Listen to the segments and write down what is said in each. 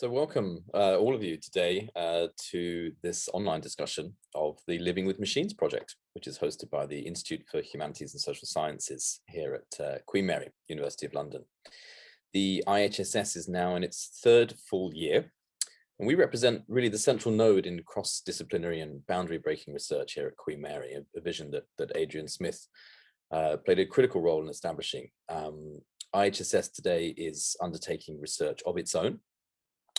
So welcome all of you today to this online discussion of the Living with Machines project, which is hosted by the Institute for Humanities and Social Sciences here at Queen Mary, University of London. The IHSS is now in its third full year, and we represent really the central node in cross-disciplinary and boundary-breaking research here at Queen Mary, a vision that Adrian Smith played a critical role in establishing. IHSS today is undertaking research of its own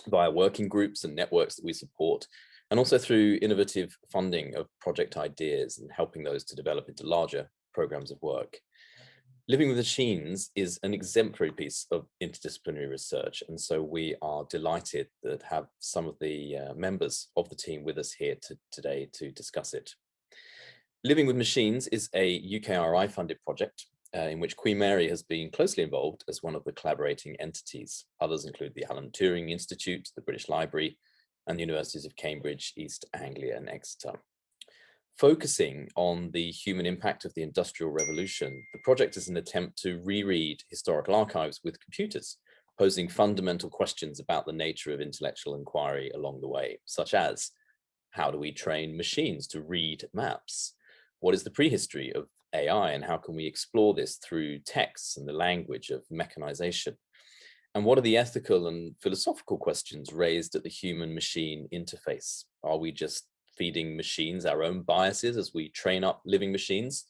via working groups and networks that we support, and also through innovative funding of project ideas and helping those to develop into larger programs of work. Living with Machines is an exemplary piece of interdisciplinary research, and so we are delighted that have some of the members of the team with us here today to discuss it. Living with Machines is a UKRI funded project in which Queen Mary has been closely involved as one of the collaborating entities. Others include the Alan Turing Institute, the British Library, and the Universities of Cambridge, East Anglia and Exeter. Focusing on the human impact of the Industrial Revolution, the project is an attempt to reread historical archives with computers, posing fundamental questions about the nature of intellectual inquiry along the way, such as, how do we train machines to read maps? What is the prehistory of AI, and how can we explore this through texts and the language of mechanization? And what are the ethical and philosophical questions raised at the human-machine interface? Are we just feeding machines our own biases as we train up living machines?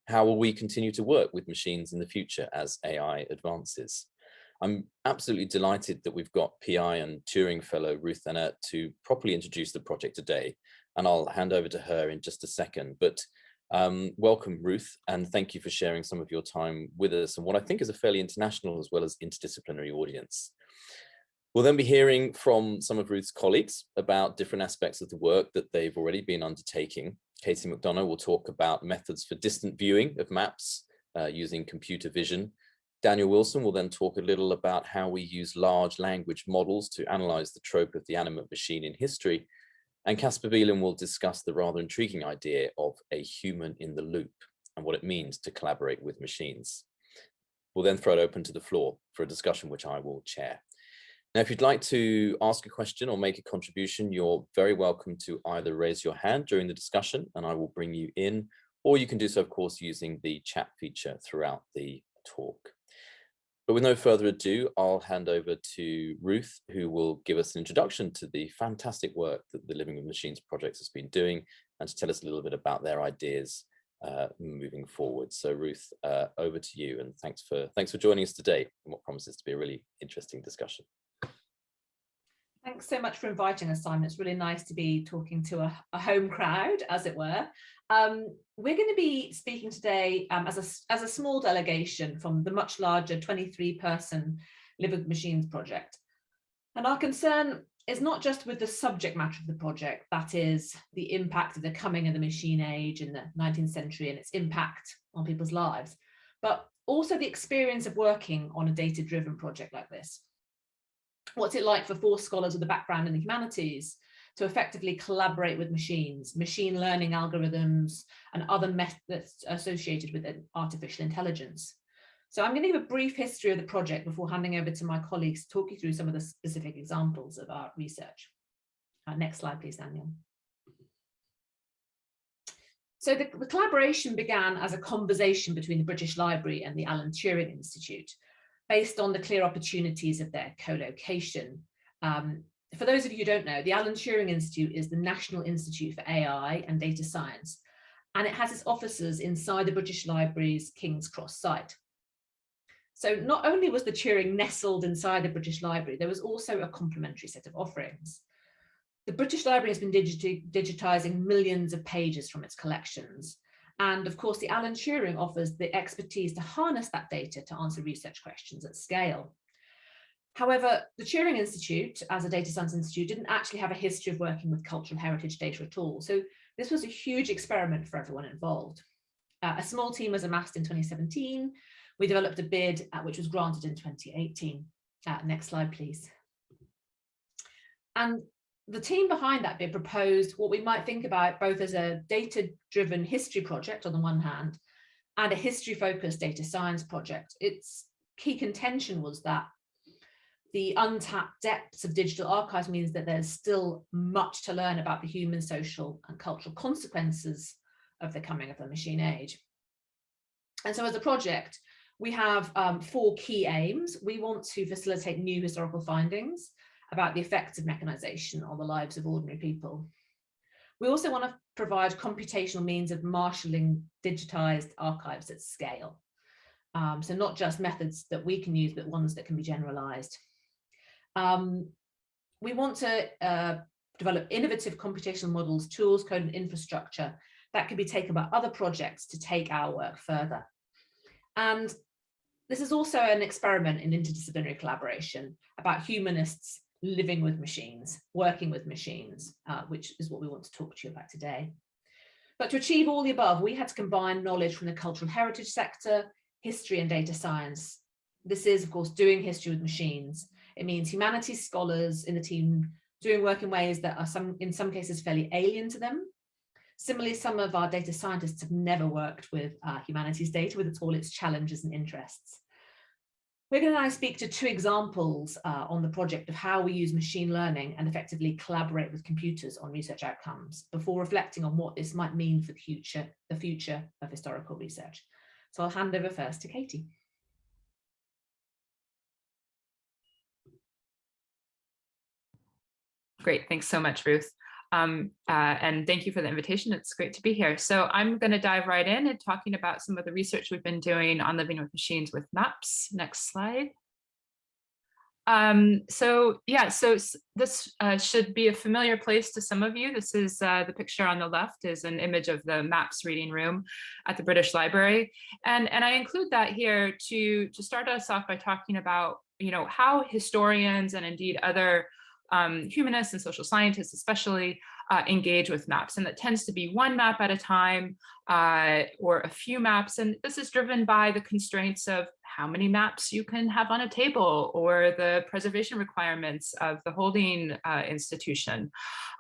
How will we continue to work with machines in the future as AI advances? I'm absolutely delighted that we've got PI and Turing Fellow Ruth Ahnert to properly introduce the project today, and I'll hand over to her in just a second. But welcome, Ruth, and thank you for sharing some of your time with us and what I think is a fairly international as well as interdisciplinary audience. We'll then be hearing from some of Ruth's colleagues about different aspects of the work that they've already been undertaking. Katie McDonough will talk about methods for distant viewing of maps using computer vision. Daniel Wilson will then talk a little about how we use large language models to analyze the trope of the animate machine in history. And Kasper Beelen will discuss the rather intriguing idea of a human in the loop and what it means to collaborate with machines. We'll then throw it open to the floor for a discussion which I will chair. Now, if you'd like to ask a question or make a contribution, you're very welcome to either raise your hand during the discussion and I will bring you in, or you can do so, of course, using the chat feature throughout the talk. But with no further ado, I'll hand over to Ruth, who will give us an introduction to the fantastic work that the Living with Machines project has been doing, and to tell us a little bit about their ideas moving forward. So Ruth, over to you, and thanks for joining us today in what promises to be a really interesting discussion. Thanks so much for inviting us, Simon. It's really nice to be talking to a home crowd, as it were. We're going to be speaking today as a small delegation from the much larger 23-person Live with Machines project. And our concern is not just with the subject matter of the project, that is the impact of the coming of the machine age in the 19th century and its impact on people's lives, but also the experience of working on a data-driven project like this. What's it like for 4 scholars with a background in the humanities to effectively collaborate with machines, machine learning algorithms, and other methods associated with artificial intelligence? So I'm going to give a brief history of the project before handing over to my colleagues to talk you through some of the specific examples of our research. Next slide, please, Daniel. So the collaboration began as a conversation between the British Library and the Alan Turing Institute, based on the clear opportunities of their co-location. For those of you who don't know, the Alan Turing Institute is the National Institute for AI and Data Science, and it has its offices inside the British Library's King's Cross site. So not only was the Turing nestled inside the British Library, there was also a complementary set of offerings. The British Library has been digitizing millions of pages from its collections. And of course, the Alan Turing offers the expertise to harness that data to answer research questions at scale. However, the Turing Institute, as a data science institute, didn't actually have a history of working with cultural heritage data at all. So this was a huge experiment for everyone involved. A small team was amassed in 2017. We developed a bid which was granted in 2018. Next slide, please. And the team behind that bid proposed what we might think about both as a data-driven history project on the one hand, and a history-focused data science project. Its key contention was that the untapped depths of digital archives means that there's still much to learn about the human, social, and cultural consequences of the coming of the machine age. And so as a project, we have 4 key aims. We want to facilitate new historical findings about the effects of mechanization on the lives of ordinary people. We also want to provide computational means of marshalling digitized archives at scale. So not just methods that we can use, but ones that can be generalized. We want to develop innovative computational models, tools, code, and infrastructure that can be taken by other projects to take our work further. And this is also an experiment in interdisciplinary collaboration about humanists living with machines, working with machines, which is what we want to talk to you about today. But to achieve all the above, we had to combine knowledge from the cultural heritage sector, history, and data science. This is, of course, doing history with machines. It means humanities scholars in the team doing work in ways that are in some cases fairly alien to them. Similarly, some of our data scientists have never worked with humanities data with all its challenges and interests. We're going to now speak to 2 examples on the project of how we use machine learning and effectively collaborate with computers on research outcomes before reflecting on what this might mean for the future of historical research. So I'll hand over first to Katie. Great, thanks so much, Ruth. And thank you for the invitation. It's great to be here. So I'm going to dive right in and talking about some of the research we've been doing on living with machines with maps. Next slide. So this should be a familiar place to some of you. This is the picture on the left is an image of the maps reading room at the British Library. And I include that here to start us off by talking about, how historians and indeed other humanists and social scientists especially engage with maps. And that tends to be one map at a time or a few maps. And this is driven by the constraints of how many maps you can have on a table or the preservation requirements of the holding institution.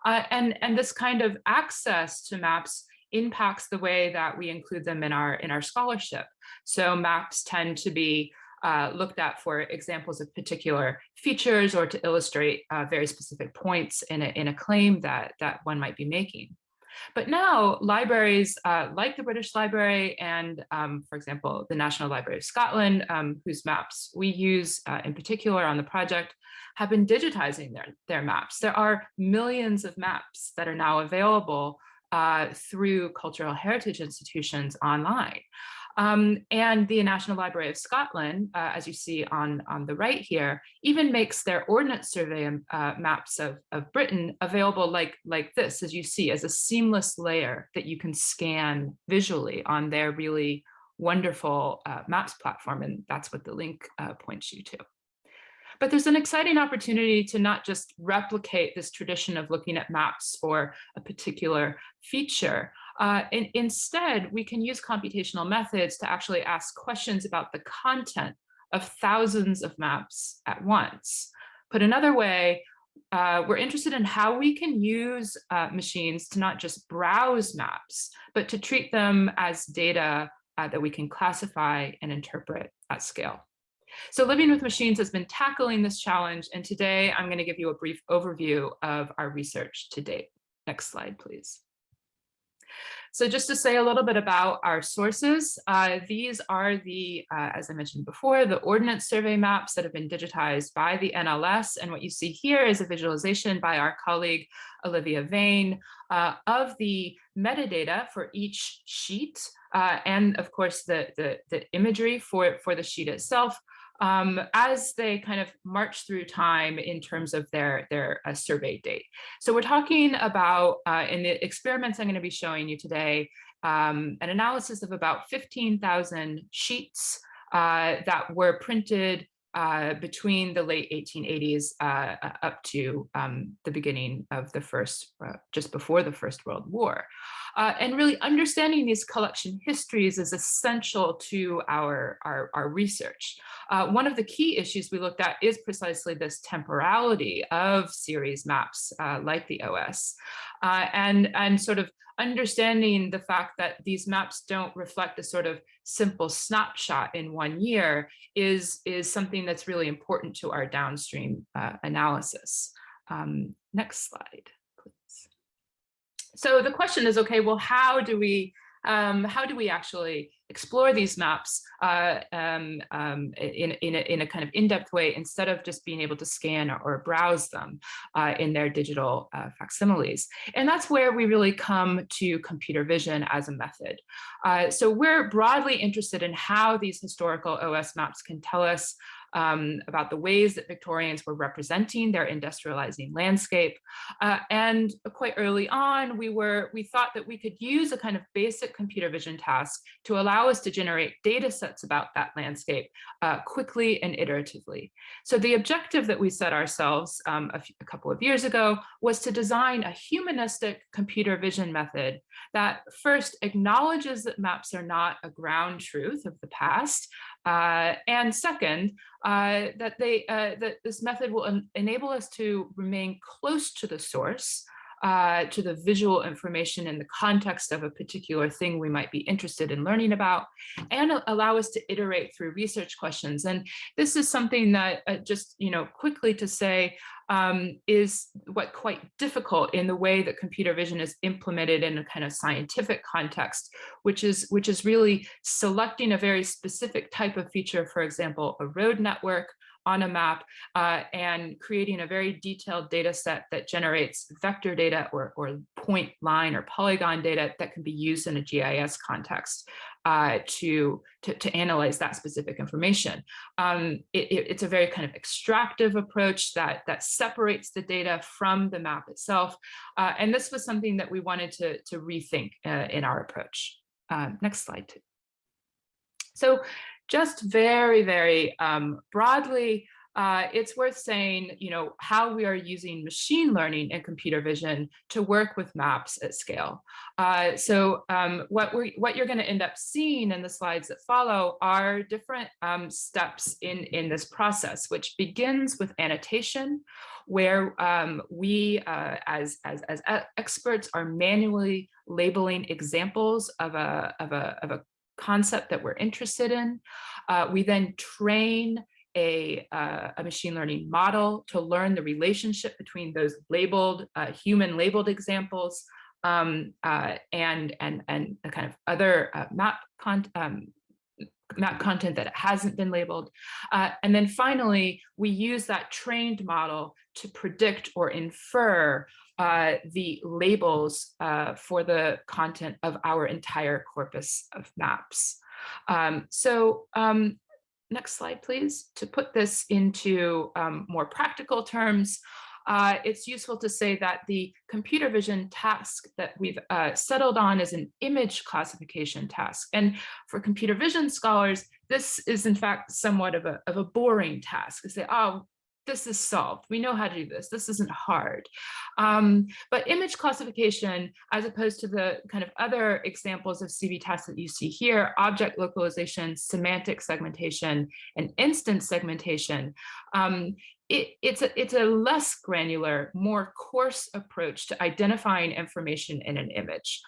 And this kind of access to maps impacts the way that we include them in our scholarship. So maps tend to be looked at for examples of particular features or to illustrate very specific points in a claim that one might be making. But now libraries like the British Library and, for example, the National Library of Scotland, whose maps we use in particular on the project, have been digitizing their maps. There are millions of maps that are now available through cultural heritage institutions online. And the National Library of Scotland, as you see on the right here, even makes their Ordnance Survey maps of Britain available like this, as you see, as a seamless layer that you can scan visually on their really wonderful maps platform. And that's what the link points you to. But there's an exciting opportunity to not just replicate this tradition of looking at maps for a particular feature. Instead, we can use computational methods to actually ask questions about the content of thousands of maps at once. Put another way, we're interested in how we can use machines to not just browse maps, but to treat them as data that we can classify and interpret at scale. So Living with Machines has been tackling this challenge, and today I'm going to give you a brief overview of our research to date. Next slide, please. So just to say a little bit about our sources, these are the, as I mentioned before, the Ordnance Survey maps that have been digitized by the NLS. And what you see here is a visualization by our colleague, Olivia Vane, of the metadata for each sheet, and of course, the imagery for the sheet itself, as they kind of march through time in terms of their survey date. So we're talking about, in the experiments I'm going to be showing you today, an analysis of about 15,000 sheets that were printed between the late 1880s up to the beginning of the just before the First World War. And really understanding these collection histories is essential to our research. One of the key issues we looked at is precisely this temporality of series maps like the OS, and sort of understanding the fact that these maps don't reflect a sort of simple snapshot in one year is something that's really important to our downstream analysis. Next slide, please. So the question is, okay, well, how do we actually explore these maps in a kind of in-depth way, instead of just being able to scan or browse them in their digital facsimiles? And that's where we really come to computer vision as a method. So we're broadly interested in how these historical OS maps can tell us about the ways that Victorians were representing their industrializing landscape. And quite early on, we thought that we could use a kind of basic computer vision task to allow us to generate data sets about that landscape quickly and iteratively. So the objective that we set ourselves a couple of years ago was to design a humanistic computer vision method that first acknowledges that maps are not a ground truth of the past, and second, that this method will enable us to remain close to the source, to the visual information in the context of a particular thing we might be interested in learning about, and allow us to iterate through research questions. And this is something that just, quickly to say, is quite difficult in the way that computer vision is implemented in a kind of scientific context, which is really selecting a very specific type of feature, for example, a road network on a map, and creating a very detailed data set that generates vector data or point, line, or polygon data that can be used in a GIS context to analyze that specific information. It's a very kind of extractive approach that separates the data from the map itself. And this was something that we wanted to rethink in our approach. Next slide, too. So just very, very broadly, it's worth saying, how we are using machine learning and computer vision to work with maps at scale. So what you're going to end up seeing in the slides that follow are different steps in this process, which begins with annotation, where we, as experts, are manually labeling examples of a concept that we're interested in. We then train a machine learning model to learn the relationship between those labeled, human labeled examples and the kind of other map content that hasn't been labeled. And then finally, we use that trained model to predict or infer the labels for the content of our entire corpus of maps. Next slide, please. To put this into more practical terms, it's useful to say that the computer vision task that we've settled on is an image classification task. And for computer vision scholars, this is in fact somewhat of a boring task. They say, oh, this is solved. We know how to do this. This isn't hard. But image classification, as opposed to the kind of other examples of CV tasks that you see here, object localization, semantic segmentation, and instance segmentation, it's a less granular, more coarse approach to identifying information in an image.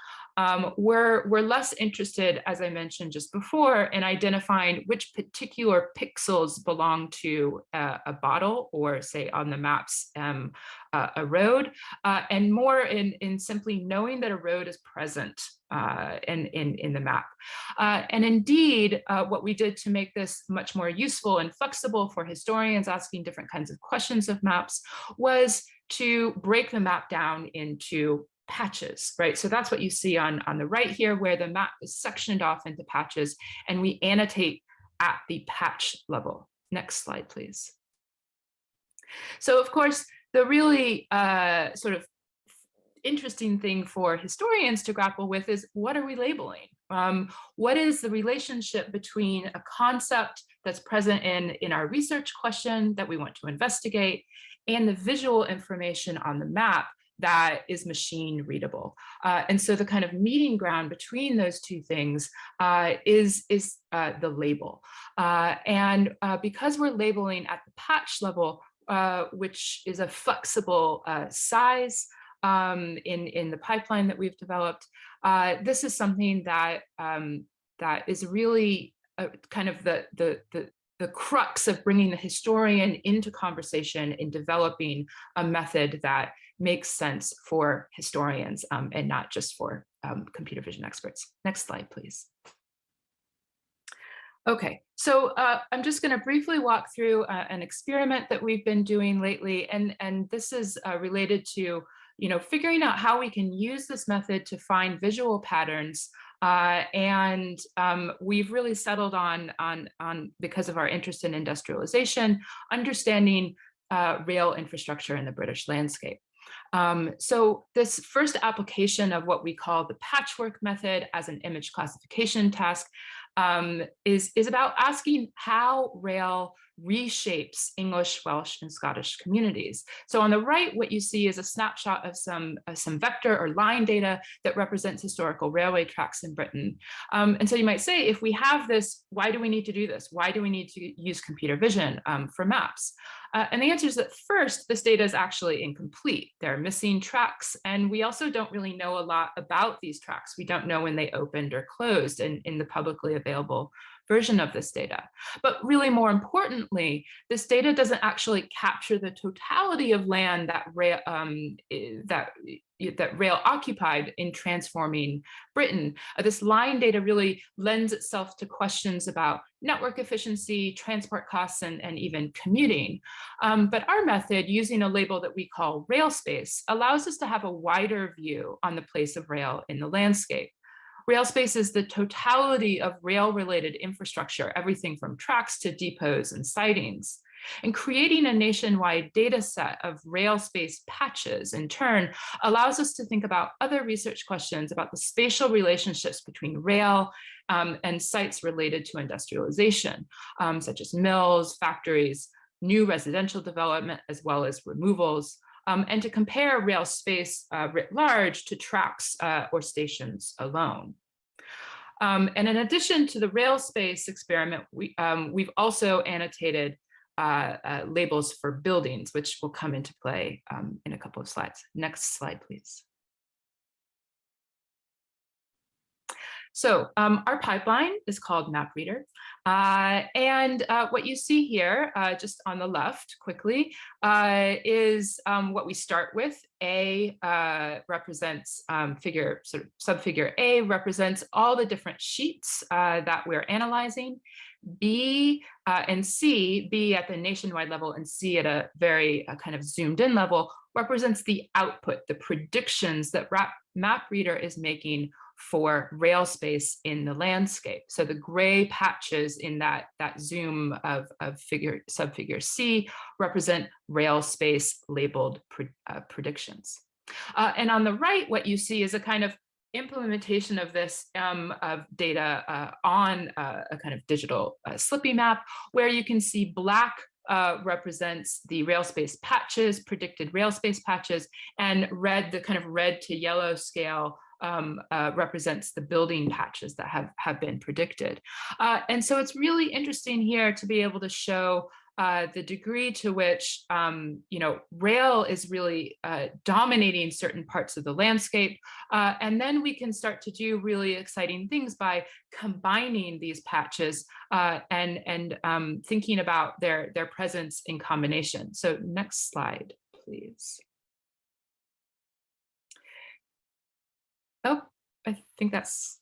We're less interested, as I mentioned just before, in identifying which particular pixels belong to a bottle, or say on the maps, a road, and more in simply knowing that a road is present in the map. And indeed, what we did to make this much more useful and flexible for historians asking different kinds of questions of maps was to break the map down into patches, right? So that's what you see on the right here, where the map is sectioned off into patches, and we annotate at the patch level. Next slide, please. So of course, the really sort of interesting thing for historians to grapple with is, what are we labeling? What is the relationship between a concept that's present in our research question that we want to investigate and the visual information on the map that is machine readable? And so the kind of meeting ground between those two things is the label. And because we're labeling at the patch level, which is a flexible size, in the pipeline that we've developed. This is something that that is really kind of the crux of bringing the historian into conversation in developing a method that makes sense for historians and not just for computer vision experts. Next slide, please. Okay, so I'm just going to briefly walk through an experiment that we've been doing lately, and this is related to figuring out how we can use this method to find visual patterns. And we've really settled on because of our interest in industrialization, understanding rail infrastructure in the British landscape. So this first application of what we call the patchwork method as an image classification task is about asking how rail reshapes English, Welsh, and Scottish communities. So on the right, what you see is a snapshot of some vector or line data that represents historical railway tracks in Britain. And so you might say, if we have this, why do we need to do this? Why do we need to use computer vision for maps? And the answer is that first, this data is actually incomplete. There are missing tracks, and we also don't really know a lot about these tracks. We don't know when they opened or closed in the publicly available version of this data. But really more importantly, this data doesn't actually capture the totality of land that rail occupied in transforming Britain. This line data really lends itself to questions about network efficiency, transport costs, and even commuting. But our method, using a label that we call rail space, allows us to have a wider view on the place of rail in the landscape. Rail space is the totality of rail-related infrastructure, everything from tracks to depots and sidings. And creating a nationwide data set of rail space patches, in turn, allows us to think about other research questions about the spatial relationships between rail and sites related to industrialization, such as mills, factories, new residential development, as well as removals, and to compare rail space writ large to tracks or stations alone. And in addition to the rail space experiment, we've also annotated labels for buildings, which will come into play in a couple of slides. Next slide, please. So our pipeline is called MapReader. And what you see here, just on the left quickly, is what we start with. A represents subfigure A represents all the different sheets that we're analyzing. B and C, B at the nationwide level and C at a very kind of zoomed in level, represents the output, the predictions that MapReader is making for rail space in the landscape. So the gray patches in that zoom of subfigure C represent rail space labeled predictions. And on the right, what you see is a kind of implementation of this of data on a kind of digital Slippy map, where you can see black represents the rail space patches, predicted rail space patches, and red, the kind of red to yellow scale, represents the building patches that have been predicted. And so it's really interesting here to be able to show the degree to which rail is really dominating certain parts of the landscape. And then we can start to do really exciting things by combining these patches and thinking about their presence in combination. So next slide, please. Oh, I think that's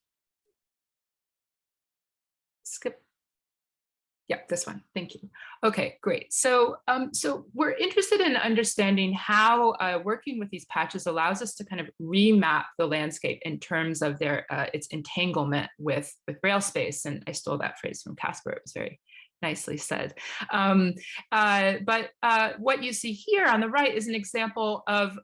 skip. Yeah, this one. Thank you. Okay, great. So, so we're interested in understanding how working with these patches allows us to kind of remap the landscape in terms of its entanglement with rail space. And I stole that phrase from Kasper. It was very nicely said. But what you see here on the right is an example of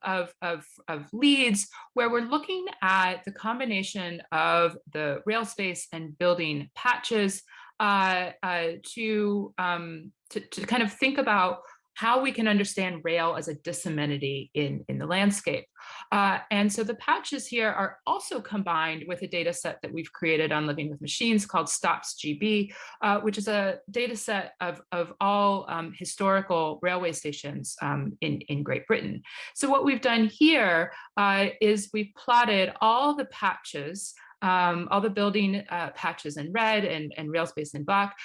leads where we're looking at the combination of the rail space and building patches to kind of think about how we can understand rail as a disamenity in the landscape. And so the patches here are also combined with a data set that we've created on Living with Machines called STOPS-GB, which is a data set of all historical railway stations in Great Britain. So what we've done here is we've plotted all the patches, all the building patches in red and rail space in black,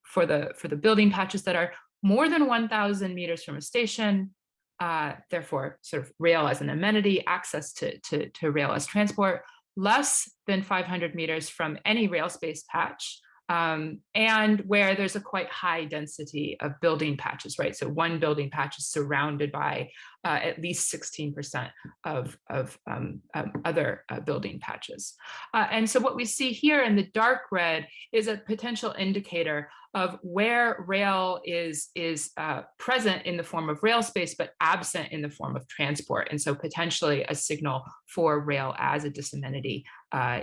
for the building patches that are more than 1,000 meters from a station, therefore sort of rail as an amenity, access to rail as transport, less than 500 meters from any rail space patch, and where there's a quite high density of building patches, right? So one building patch is surrounded by at least 16% of other building patches. And so what we see here in the dark red is a potential indicator of where rail is present in the form of rail space, but absent in the form of transport. And so potentially a signal for rail as a disamenity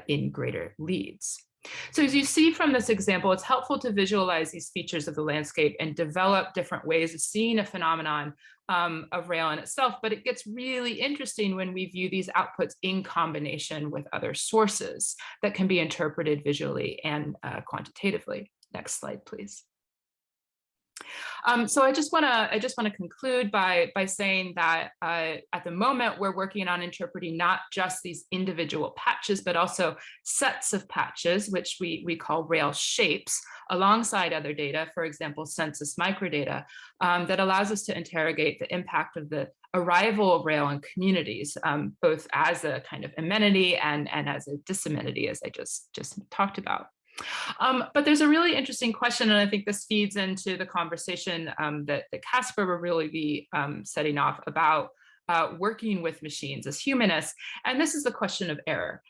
in Greater Leeds. So as you see from this example, it's helpful to visualize these features of the landscape and develop different ways of seeing a phenomenon of rail in itself. But it gets really interesting when we view these outputs in combination with other sources that can be interpreted visually and quantitatively. Next slide, please. So I just want to conclude by saying that at the moment we're working on interpreting not just these individual patches, but also sets of patches, which we call rail shapes, alongside other data, for example, census microdata, that allows us to interrogate the impact of the arrival of rail in communities, both as a kind of amenity and as a disamenity, as I just talked about. But there's a really interesting question, and I think this feeds into the conversation that Kasper will really be setting off about working with machines as humanists. And this is the question of error,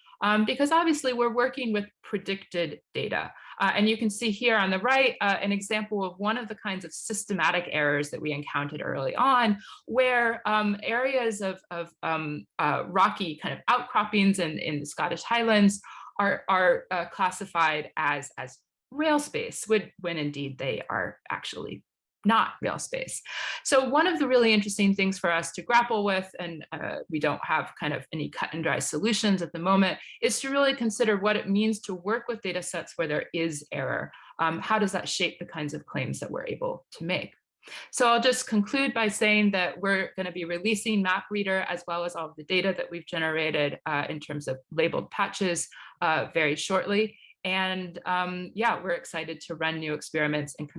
because obviously we're working with predicted data. And you can see here on the right an example of one of the kinds of systematic errors that we encountered early on, where areas of rocky kind of outcroppings in the Scottish Highlands are classified as rail space, when indeed they are actually not rail space. So one of the really interesting things for us to grapple with, and we don't have kind of any cut and dry solutions at the moment, is to really consider what it means to work with data sets where there is error. How does that shape the kinds of claims that we're able to make? So I'll just conclude by saying that we're going to be releasing MapReader as well as all of the data that we've generated in terms of labeled patches very shortly. And yeah, we're excited to run new experiments and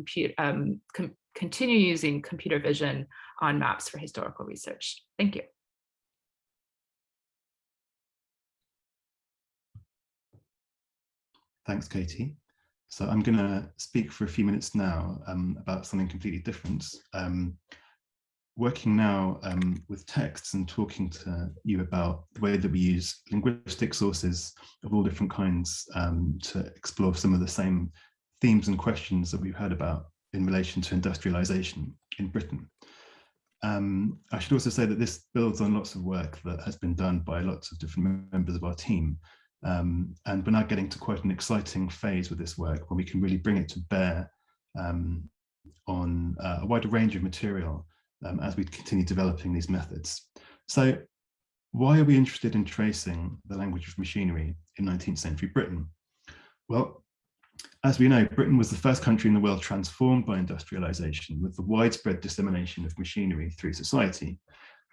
continue using computer vision on maps for historical research. Thank you. Thanks, Katie. So I'm going to speak for a few minutes now about something completely different. Working now with texts and talking to you about the way that we use linguistic sources of all different kinds to explore some of the same themes and questions that we've heard about in relation to industrialization in Britain. I should also say that this builds on lots of work that has been done by lots of different members of our team. And we're now getting to quite an exciting phase with this work, where we can really bring it to bear on a wider range of material as we continue developing these methods. So why are we interested in tracing the language of machinery in 19th century Britain? Well, as we know, Britain was the first country in the world transformed by industrialization, with the widespread dissemination of machinery through society.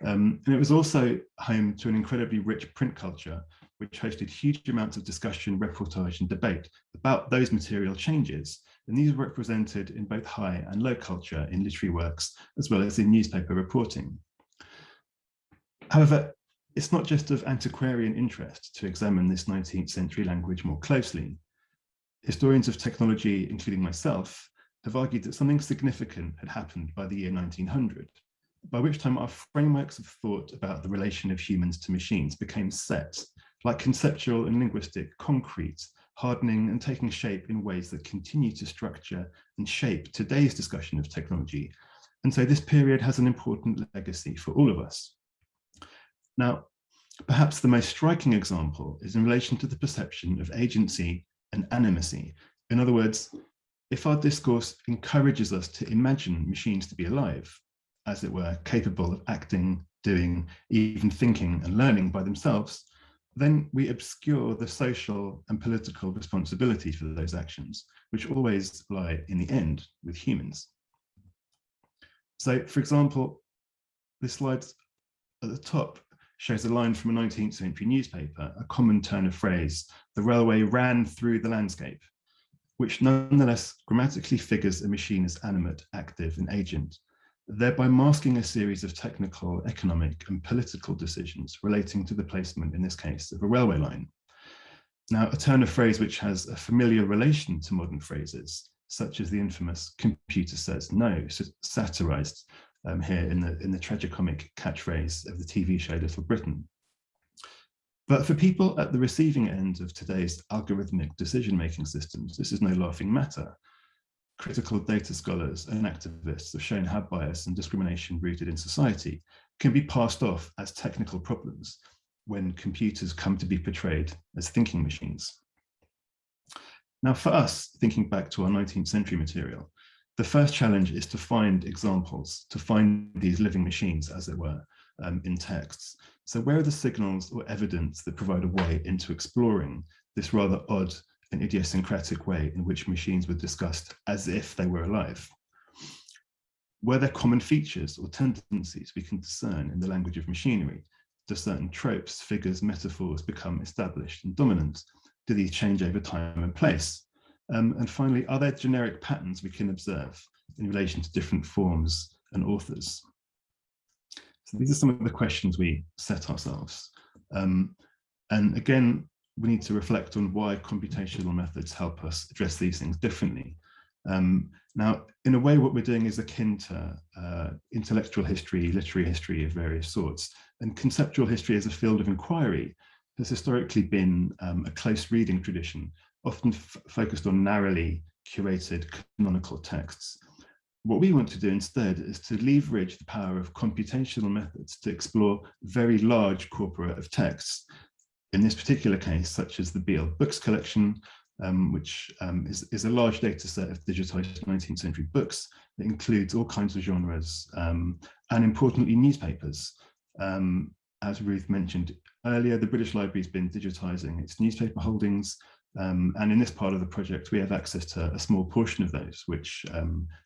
And it was also home to an incredibly rich print culture, which hosted huge amounts of discussion, reportage, and debate about those material changes. And these were represented in both high and low culture, in literary works, as well as in newspaper reporting. However, it's not just of antiquarian interest to examine this 19th century language more closely. Historians of technology, including myself, have argued that something significant had happened by the year 1900, by which time our frameworks of thought about the relation of humans to machines became set, like conceptual and linguistic, concrete, hardening and taking shape in ways that continue to structure and shape today's discussion of technology. And so this period has an important legacy for all of us. Now, perhaps the most striking example is in relation to the perception of agency and animacy. In other words, if our discourse encourages us to imagine machines to be alive, as it were, capable of acting, doing, even thinking and learning by themselves, then we obscure the social and political responsibility for those actions, which always lie in the end with humans. So, for example, this slide at the top shows a line from a 19th century newspaper, a common turn of phrase, "The railway ran through the landscape," which nonetheless grammatically figures a machine as animate, active, and agent, thereby masking a series of technical, economic, and political decisions relating to the placement, in this case, of a railway line. Now, a turn of phrase which has a familiar relation to modern phrases, such as the infamous "computer says no," satirized here in the tragicomic catchphrase of the TV show Little Britain. But for people at the receiving end of today's algorithmic decision-making systems, this is no laughing matter. Critical data scholars and activists have shown how bias and discrimination rooted in society can be passed off as technical problems when computers come to be portrayed as thinking machines. Now, for us, thinking back to our 19th century material, the first challenge is to find examples, to find these living machines, as it were, in texts. So where are the signals or evidence that provide a way into exploring this rather odd and idiosyncratic way in which machines were discussed as if they were alive? Were there common features or tendencies we can discern in the language of machinery? Do certain tropes, figures, metaphors become established and dominant? Do these change over time and place? And finally, are there generic patterns we can observe in relation to different forms and authors? So these are some of the questions we set ourselves. And again, we need to reflect on why computational methods help us address these things differently. Now, in a way, what we're doing is akin to intellectual history, literary history of various sorts, and conceptual history as a field of inquiry has historically been a close reading tradition, often focused on narrowly curated canonical texts. What we want to do instead is to leverage the power of computational methods to explore very large corpora of texts. In this particular case, such as the Beale Books collection, which is a large data set of digitized 19th century books that includes all kinds of genres, and importantly, newspapers. As Ruth mentioned earlier, the British Library has been digitizing its newspaper holdings, and in this part of the project, we have access to a small portion of those, which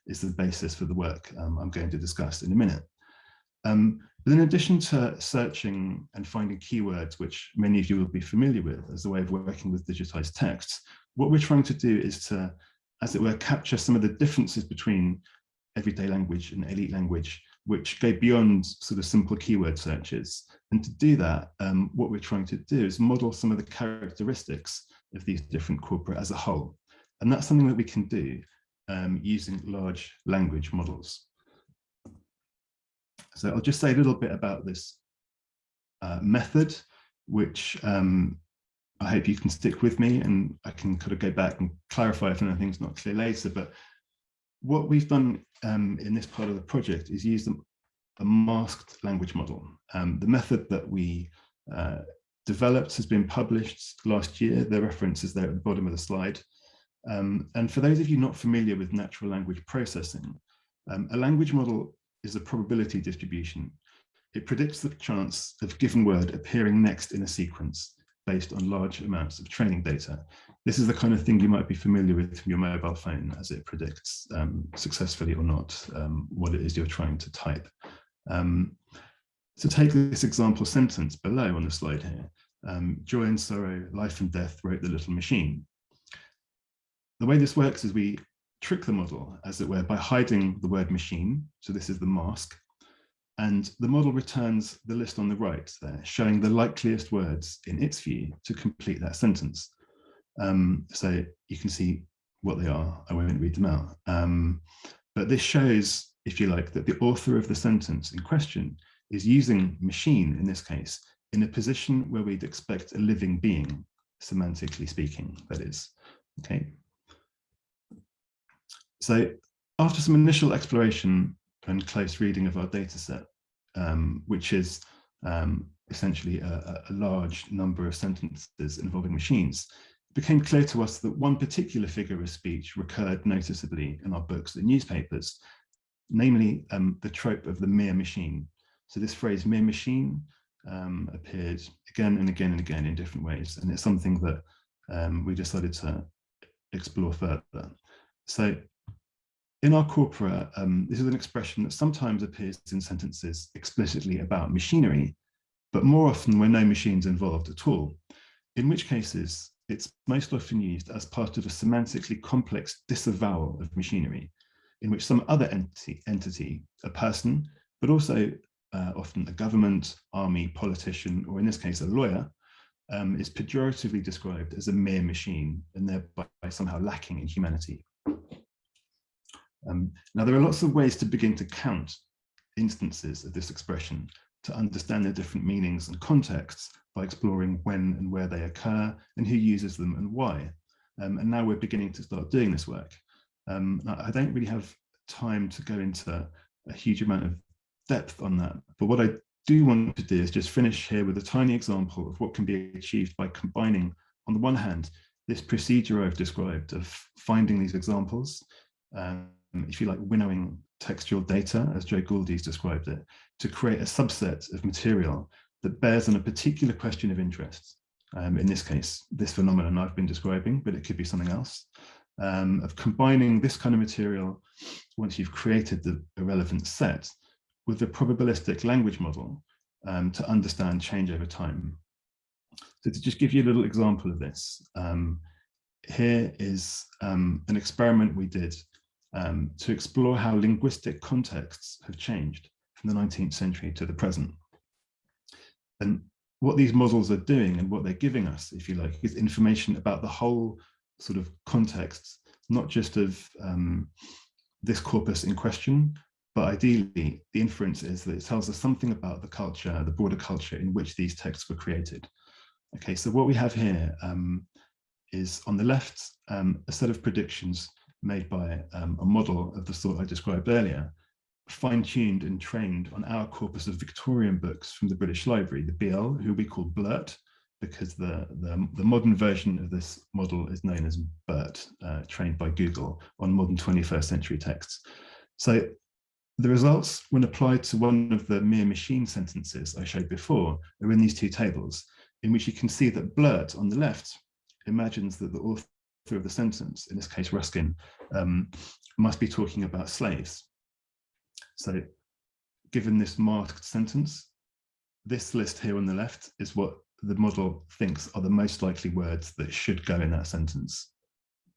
is the basis for the work I'm going to discuss in a minute. But in addition to searching and finding keywords, which many of you will be familiar with as a way of working with digitized texts, what we're trying to do is to, as it were, capture some of the differences between everyday language and elite language, which go beyond sort of simple keyword searches. And to do that, what we're trying to do is model some of the characteristics of these different corpora as a whole. And that's something that we can do using large language models. So I'll just say a little bit about this method, which I hope you can stick with me, and I can kind of go back and clarify if anything's not clear later. But what we've done in this part of the project is use a masked language model. The method that we developed has been published last year. The reference is there at the bottom of the slide. And for those of you not familiar with natural language processing, a language model is a probability distribution. It predicts the chance of a given word appearing next in a sequence based on large amounts of training data. This is the kind of thing you might be familiar with from your mobile phone, as it predicts successfully or not what it is you're trying to type. So take this example sentence below on the slide here. Joy and sorrow, life and death wrote the little machine. The way this works is we trick the model, as it were, by hiding the word machine. So this is the mask. And the model returns the list on the right there, showing the likeliest words in its view to complete that sentence. So you can see what they are. I won't read them out. But this shows, if you like, that the author of the sentence in question is using machine, in this case, in a position where we'd expect a living being, semantically speaking, that is. Okay. So after some initial exploration and close reading of our data set, which is essentially a large number of sentences involving machines, became clear to us that one particular figure of speech recurred noticeably in our books and newspapers, namely the trope of the mere machine. So this phrase mere machine appeared again and again and again in different ways, and it's something that we decided to explore further. So in our corpora, this is an expression that sometimes appears in sentences explicitly about machinery, but more often when no machines involved at all, in which cases it's most often used as part of a semantically complex disavowal of machinery, in which some other entity, a person, but also often a government, army, politician, or in this case, a lawyer, is pejoratively described as a mere machine and thereby somehow lacking in humanity. Now, there are lots of ways to begin to count instances of this expression to understand their different meanings and contexts by exploring when and where they occur and who uses them and why. And now we're beginning to start doing this work. I don't really have time to go into a huge amount of depth on that, but what I do want to do is just finish here with a tiny example of what can be achieved by combining, on the one hand, this procedure I've described of finding these examples, if you like, winnowing textual data, as Joe Gouldy's described it, to create a subset of material that bears on a particular question of interest. In this case, this phenomenon I've been describing, but it could be something else, of combining this kind of material, once you've created the relevant set, with the probabilistic language model to understand change over time. So to just give you a little example of this, here is an experiment we did to explore how linguistic contexts have changed from the 19th century to the present. And what these models are doing and what they're giving us, if you like, is information about the whole sort of context, not just of this corpus in question, but ideally the inference is that it tells us something about the culture, the broader culture in which these texts were created. Okay, so what we have here is on the left, a set of predictions made by a model of the sort I described earlier, fine-tuned and trained on our corpus of Victorian books from the British Library, the BL, who we call BLURT, because the modern version of this model is known as BERT, trained by Google on modern 21st century texts. So the results, when applied to one of the mere machine sentences I showed before, are in these two tables, in which you can see that BLURT on the left imagines that the author of the sentence, in this case Ruskin, must be talking about slaves. So given this masked sentence, this list here on the left is what the model thinks are the most likely words that should go in that sentence,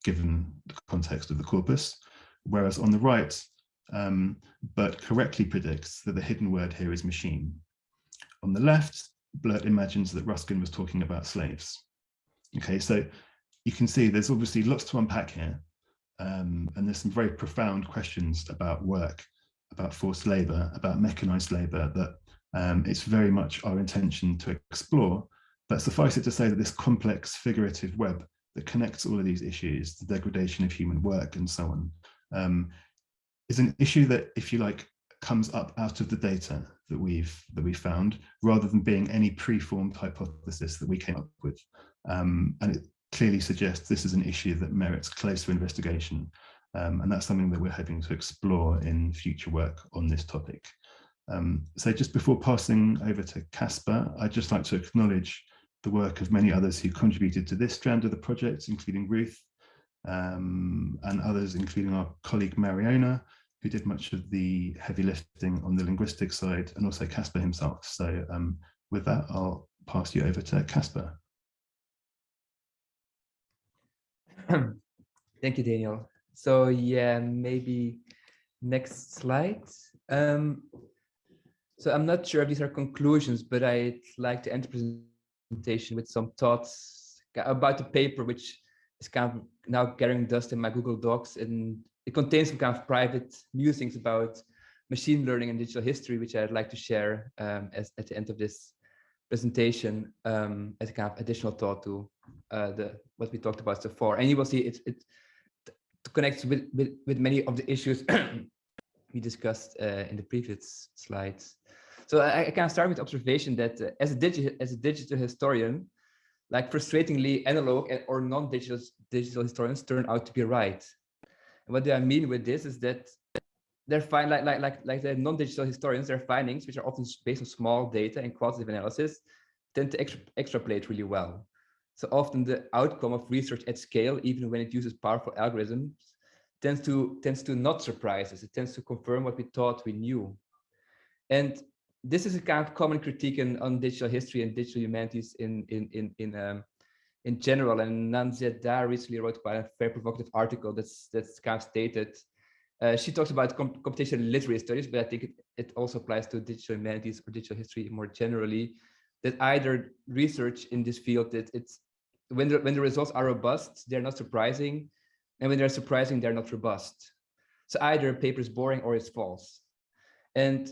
given the context of the corpus. Whereas on the right, BERT correctly predicts that the hidden word here is machine. On the left, BLURT imagines that Ruskin was talking about slaves. Okay, so you can see there's obviously lots to unpack here, and there's some very profound questions about work, about forced labor, about mechanized labor that it's very much our intention to explore. But suffice it to say that this complex figurative web that connects all of these issues, the degradation of human work and so on, is an issue that, if you like, comes up out of the data that we've found, rather than being any preformed hypothesis that we came up with. And it clearly suggests this is an issue that merits closer investigation. And that's something that we're hoping to explore in future work on this topic. So just before passing over to Kasper, I'd just like to acknowledge the work of many others who contributed to this strand of the project, including Ruth, and others, including our colleague Mariona, who did much of the heavy lifting on the linguistic side, and also Kasper himself. So with that, I'll pass you over to Kasper. Thank you, Daniel. So yeah, maybe next slide. So I'm not sure if these are conclusions, but I'd like to end the presentation with some thoughts about the paper, which is kind of now gathering dust in my Google Docs, and it contains some kind of private musings about machine learning and digital history, which I'd like to share at the end of this presentation as a kind of additional thought to what we talked about so far. And you will see it connects with many of the issues we discussed in the previous slides. So I can start with observation that as a digital historian, like frustratingly analog or non-digital historians turn out to be right. And what do I mean with this is that they're fine, like the non-digital historians, their findings, which are often based on small data and quantitative analysis, tend to extrapolate really well. So often the outcome of research at scale, even when it uses powerful algorithms, tends to not surprise us. It tends to confirm what we thought we knew. And this is a kind of common critique on digital history and digital humanities in general. And Nanzia Da recently wrote quite a very provocative article that's kind of stated. She talks about computational literary studies, but I think it also applies to digital humanities or digital history more generally. That either research in this field, that it's when the results are robust, they're not surprising, and when they're surprising, they're not robust. So either a paper is boring or it's false. And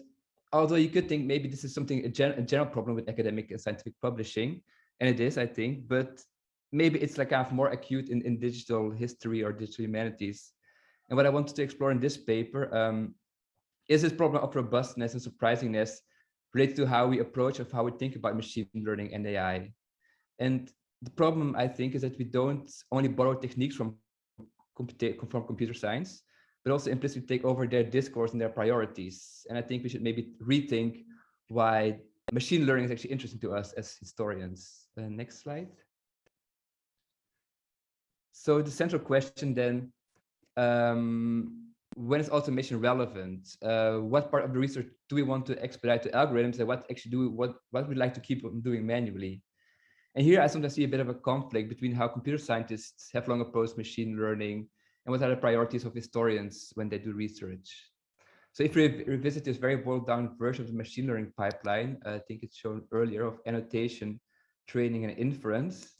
although you could think maybe this is something a general problem with academic and scientific publishing, and it is, I think, but maybe it's like kind of more acute in digital history or digital humanities. And what I wanted to explore in this paper is this problem of robustness and surprisingness related to how we approach of how we think about machine learning and AI. And the problem, I think, is that we don't only borrow techniques from computer science, but also implicitly take over their discourse and their priorities. And I think we should maybe rethink why machine learning is actually interesting to us as historians. Next slide. So the central question then, when is automation relevant? What part of the research do we want to expedite to algorithms, and what actually what we'd like to keep on doing manually? And here I sometimes see a bit of a conflict between how computer scientists have long opposed machine learning and what are the priorities of historians when they do research. So if we revisit this very boiled down version of the machine learning pipeline, I think it's shown earlier, of annotation, training, and inference.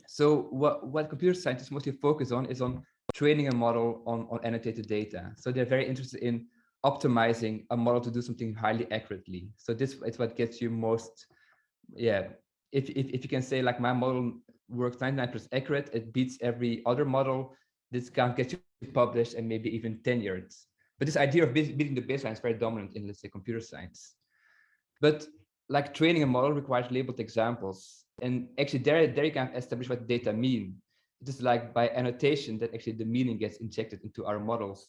So what computer scientists mostly focus on is on training a model on annotated data. So they're very interested in optimizing a model to do something highly accurately. So this is what gets you most, yeah, if you can say like my model works 99% accurate, it beats every other model, this can get you published and maybe even tenured. But this idea of beating the baseline is very dominant in, let's say, computer science. But like training a model requires labeled examples. And actually there you can establish what data mean. It is like by annotation that actually the meaning gets injected into our models.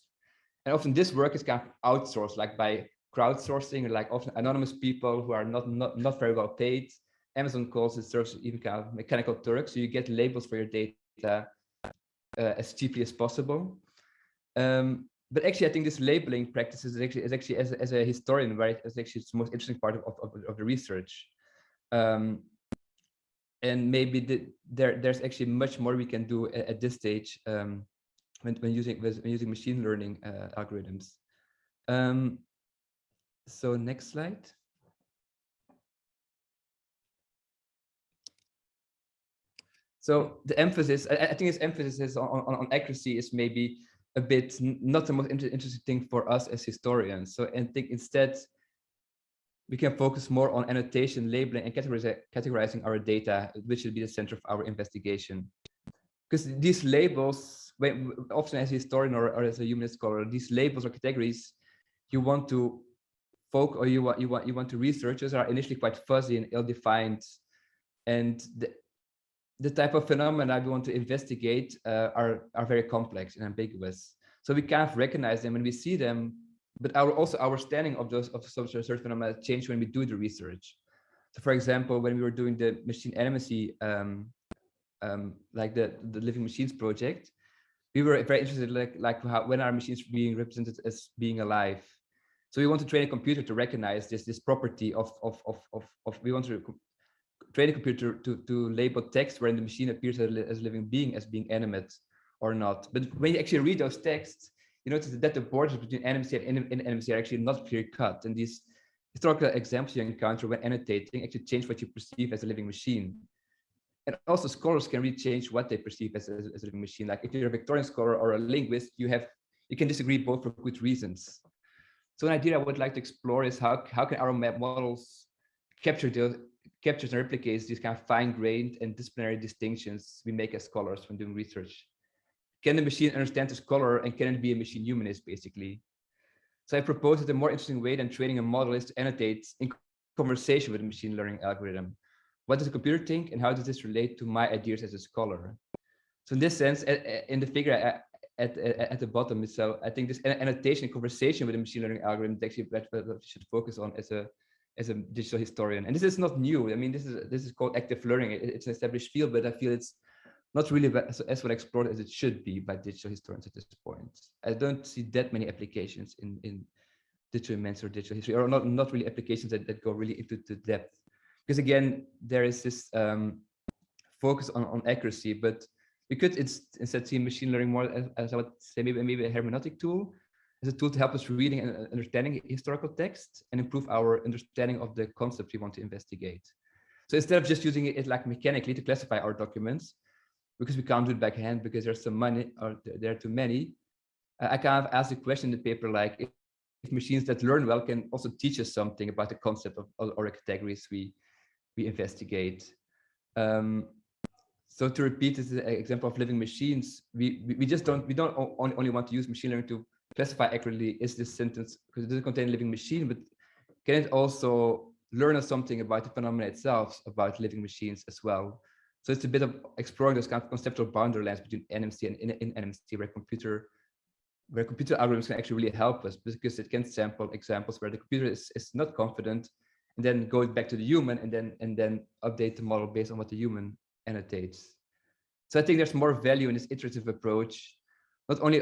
And often this work is kind of outsourced, like by crowdsourcing, like often anonymous people who are not very well paid. Amazon calls it serves even kind of mechanical Turk. So you get labels for your data as cheaply as possible. But actually, I think this labeling practice is actually as a historian, right, is actually the most interesting part of the research. And maybe there's actually much more we can do at this stage when using machine learning algorithms. So next slide. So the emphasis, I think its emphasis is on accuracy is maybe a bit not the most interesting thing for us as historians. So I think instead we can focus more on annotation, labeling, and categorizing our data, which should be the center of our investigation. Because these labels, often as a historian or as a humanist scholar, these labels or categories you want to focus, or you want to researchers are initially quite fuzzy and ill-defined, and the type of phenomena we want to investigate are very complex and ambiguous. So we can't recognize them when we see them, but our understanding of certain phenomena change when we do the research. So for example, when we were doing the machine animacy, like the Living Machines project, we were very interested like how, when are machines being represented as being alive. So we want to train a computer to recognize this property of we want to train a computer to label text wherein the machine appears as a living being, as being animate or not. But when you actually read those texts, you notice that the borders between animacy and inanimacy are actually not clear cut. And these historical examples you encounter when annotating actually change what you perceive as a living machine. And also scholars can really change what they perceive as a living machine. Like if you're a Victorian scholar or a linguist, you can disagree both for good reasons. So an idea I would like to explore is how can our models capture and replicate these kind of fine-grained and disciplinary distinctions we make as scholars when doing research. Can the machine understand the scholar, and can it be a machine humanist, basically? So I propose that a more interesting way than training a model is to annotate in conversation with a machine learning algorithm. what does a computer think and how does this relate to my ideas as a scholar? So in this sense, in the figure at the bottom, so I think this annotation conversation with a machine learning algorithm is actually what we should focus on as a digital historian. And this is not new. I mean, this is called active learning. It's an established field, but I feel it's not really as well explored as it should be by digital historians at this point. I don't see that many applications in digital immensity or digital history, or not really applications that go really into the depth. Because again, there is this focus on accuracy, but we could instead see machine learning more as I would say maybe a hermeneutic tool, as a tool to help us reading and understanding historical text and improve our understanding of the concepts we want to investigate. So instead of just using it like mechanically to classify our documents, because we can't do it back hand because there's so many or there are too many, I kind of ask the question in the paper, like if machines that learn well can also teach us something about the concept of or categories we investigate. So to repeat this example of living machines, we don't only want to use machine learning to classify accurately is this sentence, because it doesn't contain a living machine, but can it also learn us something about the phenomena itself, about living machines as well? So it's a bit of exploring those kind of conceptual boundary lines between NMC and in NMC, where computer algorithms can actually really help us, because it can sample examples where the computer is not confident, and then go back to the human and then update the model based on what the human annotates. So I think there's more value in this iterative approach, not only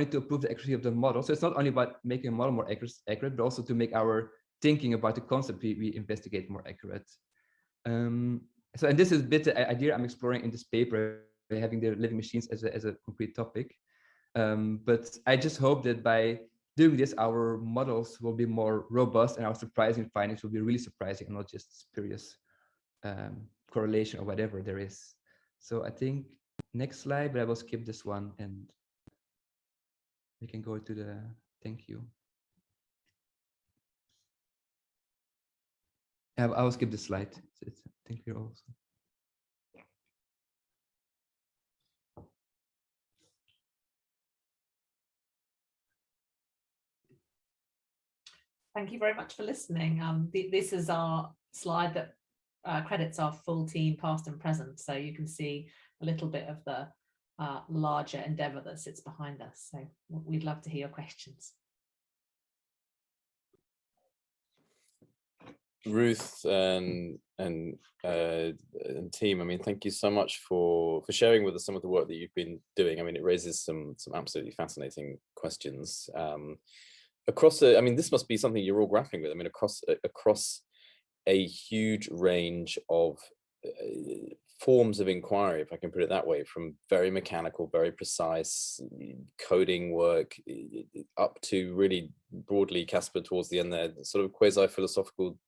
to improve the accuracy of the model. So it's not only about making a model more accurate, but also to make our thinking about the concept we investigate more accurate. So, and this is a bit the idea I'm exploring in this paper, having the living machines as a concrete topic. But I just hope that by doing this, our models will be more robust and our surprising findings will be really surprising and not just spurious correlation or whatever there is. So I think next slide, but I will skip this one and we can go to the thank you. I will skip this slide. Thank you also. Thank you very much for listening. This is our slide that credits our full team, past and present. So you can see a little bit of the larger endeavor that sits behind us. So we'd love to hear your questions. Ruth and team, I mean, thank you so much for sharing with us some of the work that you've been doing. I mean, it raises some absolutely fascinating questions. I mean, this must be something you're all grappling with. I mean, across a huge range of forms of inquiry, if I can put it that way, from very mechanical, very precise coding work up to really broadly, Kasper, towards the end there, sort of quasi-philosophical.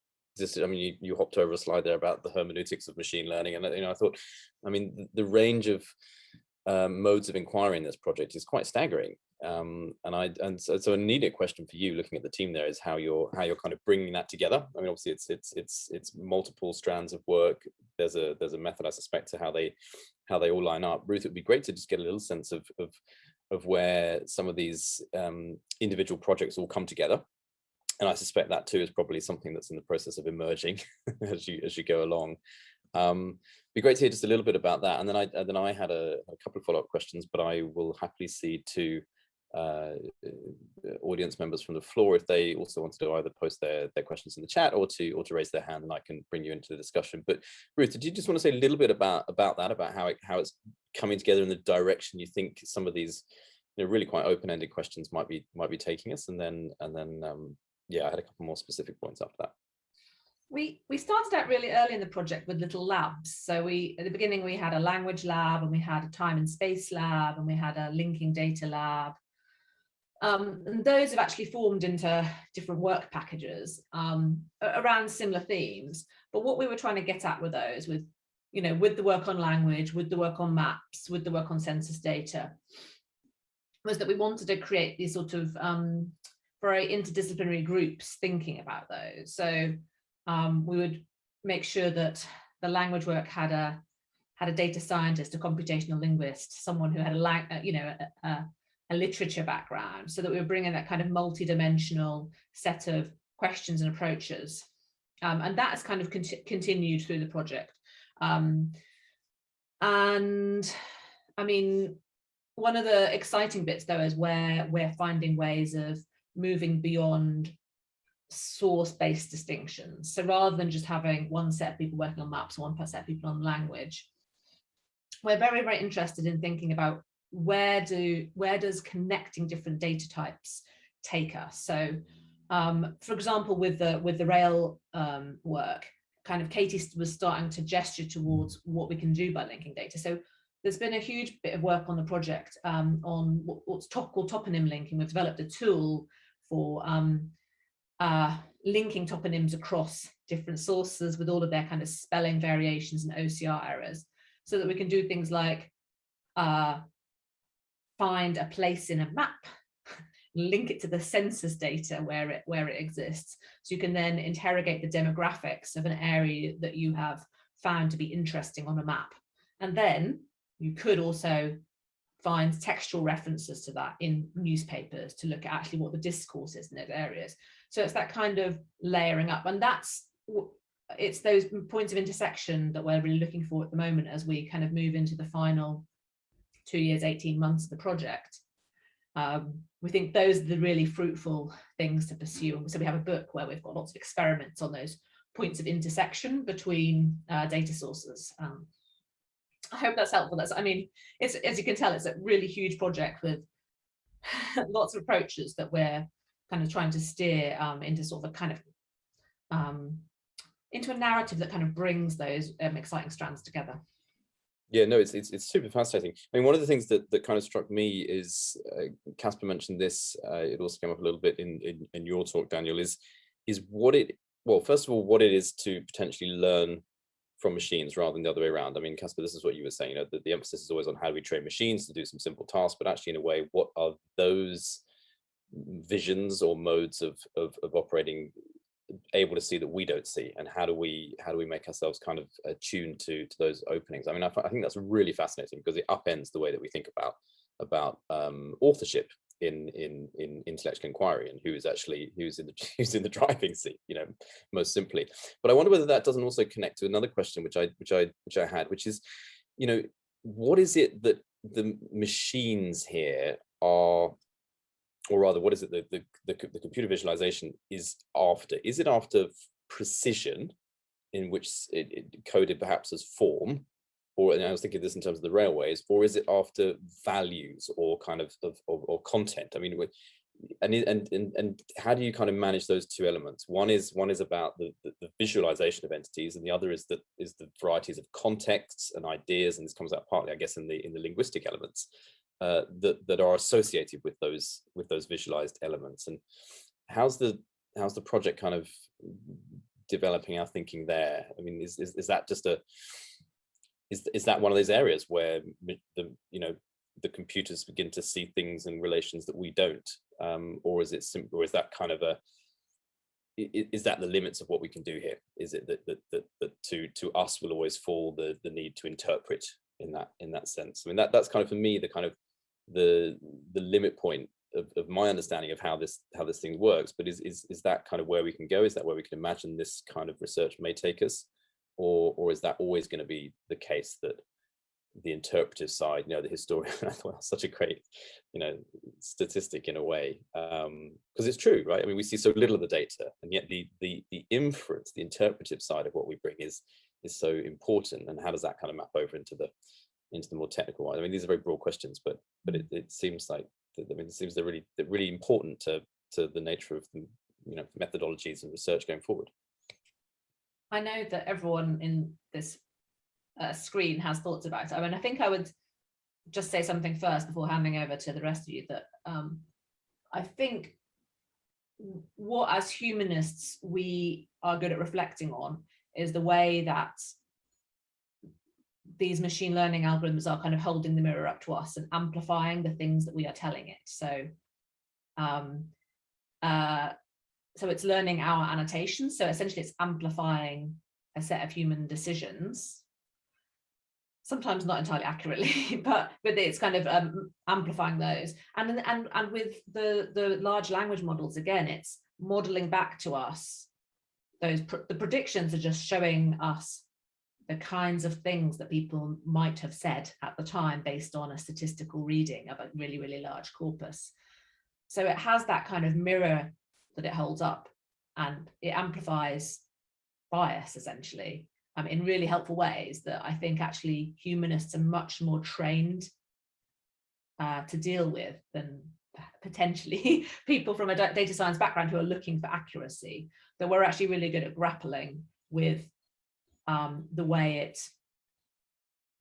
I mean, you hopped over a slide there about the hermeneutics of machine learning, and I thought, I mean, the range of modes of inquiry in this project is quite staggering. So an immediate question for you, looking at the team there, is how you're kind of bringing that together. I mean, obviously it's multiple strands of work. There's a method, I suspect, to how they all line up. Ruth, it'd be great to just get a little sense of where some of these individual projects all come together. And I suspect that too is probably something that's in the process of emerging as you go along. Be great to hear just a little bit about that, and then I had a couple of follow-up questions, but I will happily cede to audience members from the floor if they also want to either post their questions in the chat or to raise their hand, and I can bring you into the discussion. But Ruth, did you just want to say a little bit about that, about how it's coming together in the direction you think some of these really quite open-ended questions might be taking us, and then yeah, I had a couple more specific points after that. We started out really early in the project with little labs. So at the beginning we had a language lab, and we had a time and space lab, and we had a linking data lab. And those have actually formed into different work packages around similar themes. But what we were trying to get at with those, with the work on language, with the work on maps, with the work on census data, was that we wanted to create these sort of very interdisciplinary groups thinking about those. So we would make sure that the language work had a data scientist, a computational linguist, someone who had a literature background, so that we were bringing that kind of multi-dimensional set of questions and approaches And that has kind of continued through the project. And I mean, one of the exciting bits though is where we're finding ways of moving beyond source-based distinctions. So rather than just having one set of people working on maps, one set of people on language, we're very, very interested in thinking about where does connecting different data types take us. So for example, with the rail work, kind of Katie was starting to gesture towards what we can do by linking data. So there's been a huge bit of work on the project on what's called toponym linking. We've developed a tool for linking toponyms across different sources with all of their kind of spelling variations and OCR errors, so that we can do things like find a place in a map, link it to the census data where it exists, so you can then interrogate the demographics of an area that you have found to be interesting on a map. And then you could also find textual references to that in newspapers to look at actually what the discourse is in those areas. So it's that kind of layering up, and it's those points of intersection that we're really looking for at the moment as we kind of move into the final 2 years, 18 months of the project. We think those are the really fruitful things to pursue. So we have a book where we've got lots of experiments on those points of intersection between data sources. I hope that's helpful. I mean, it's, as you can tell, it's a really huge project with lots of approaches that we're kind of trying to steer into sort of a kind of into a narrative that kind of brings those exciting strands together. Yeah, no, it's super fascinating. I mean, one of the things that kind of struck me is, Kasper mentioned this, it also came up a little bit in your talk, Daniel, is what it, well, first of all, what it is to potentially learn from machines rather than the other way around. I mean, Kasper, this is what you were saying, you know, the emphasis is always on how do we train machines to do some simple tasks, but actually in a way, what are those visions or modes of operating able to see that we don't see, and how do we make ourselves kind of attuned to those openings? I mean, I think that's really fascinating because it upends the way that we think about authorship in intellectual inquiry and who's in the driving seat, you know, most simply. But I wonder whether that doesn't also connect to another question which I had, which is, you know, what is it that the machines here are, or rather, what is it that the computer visualization is after? Is it after precision, in which it coded perhaps as form, or, and I was thinking this in terms of the railways, or is it after values or kind of or content? I mean, and how do you kind of manage those two elements? One is about the visualization of entities, and the other is the varieties of contexts and ideas, and this comes out partly, I guess, in the linguistic elements that are associated with those visualized elements. And how's the project kind of developing our thinking there? I mean, is that just is that one of those areas where the computers begin to see things and relations that we don't, or is it simple, or is that kind of is that the limits of what we can do here? Is it that to us will always fall the need to interpret in that sense? I mean, that's kind of, for me, the kind of the limit point of my understanding of how this thing works. But is that kind of where we can go? Is that where we can imagine this kind of research may take us, or is that always going to be the case that the interpretive side, you know, the historian, I thought that's such a great, you know, statistic in a way, because it's true, right? I mean, we see so little of the data, and yet the inference, the interpretive side of what we bring is so important. And how does that kind of map over into the more technical one? I mean, these are very broad questions, but it seems like, I mean, it seems they're really important to the nature of the, you know, methodologies and research going forward. I know that everyone in this screen has thoughts about it. I mean, I think I would just say something first before handing over to the rest of you, that I think what, as humanists, we are good at reflecting on is the way that these machine learning algorithms are kind of holding the mirror up to us and amplifying the things that we are telling it. So so it's learning our annotations. So essentially it's amplifying a set of human decisions, sometimes not entirely accurately, but it's kind of amplifying those. And with the large language models, again, it's modeling back to us the predictions are just showing us the kinds of things that people might have said at the time based on a statistical reading of a really, really large corpus. So it has that kind of mirror that it holds up, and it amplifies bias essentially in really helpful ways that I think actually humanists are much more trained to deal with than potentially people from a data science background who are looking for accuracy, that we're actually really good at grappling with the way it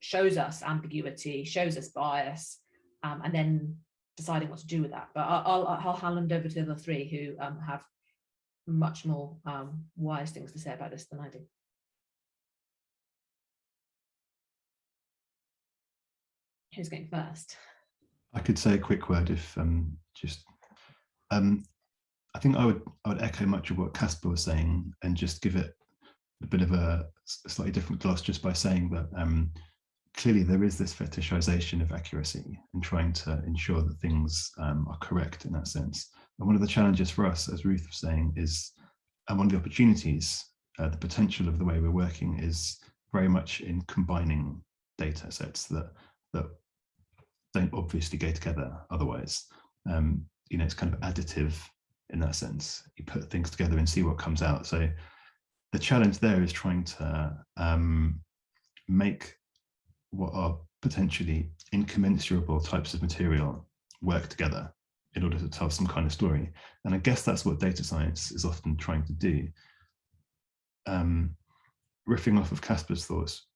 shows us ambiguity, shows us bias, and then deciding what to do with that. But I'll hand over to the other three who have much more wise things to say about this than I do. Who's going first? I could say a quick word if I think I would echo much of what Kasper was saying and just give it a bit of a slightly different gloss just by saying that clearly there is this fetishization of accuracy and trying to ensure that things are correct in that sense. And one of the challenges for us, as Ruth was saying, is, and one of the opportunities, the potential of the way we're working is very much in combining data sets that don't obviously go together otherwise. You know, it's kind of additive in that sense. You put things together and see what comes out. So the challenge there is trying to make what are potentially incommensurable types of material work together in order to tell some kind of story. And I guess that's what data science is often trying to do. Riffing off of Kasper's thoughts,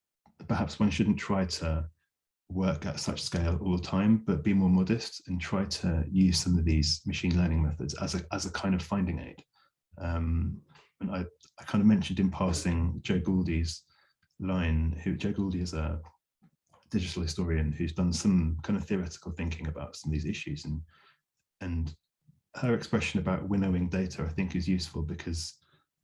perhaps one shouldn't try to work at such scale all the time, but be more modest and try to use some of these machine learning methods as a kind of finding aid. And I kind of mentioned in passing Joe Gouldy's line, Joe Gouldy is a digital historian who's done some kind of theoretical thinking about some of these issues, and her expression about winnowing data I think is useful because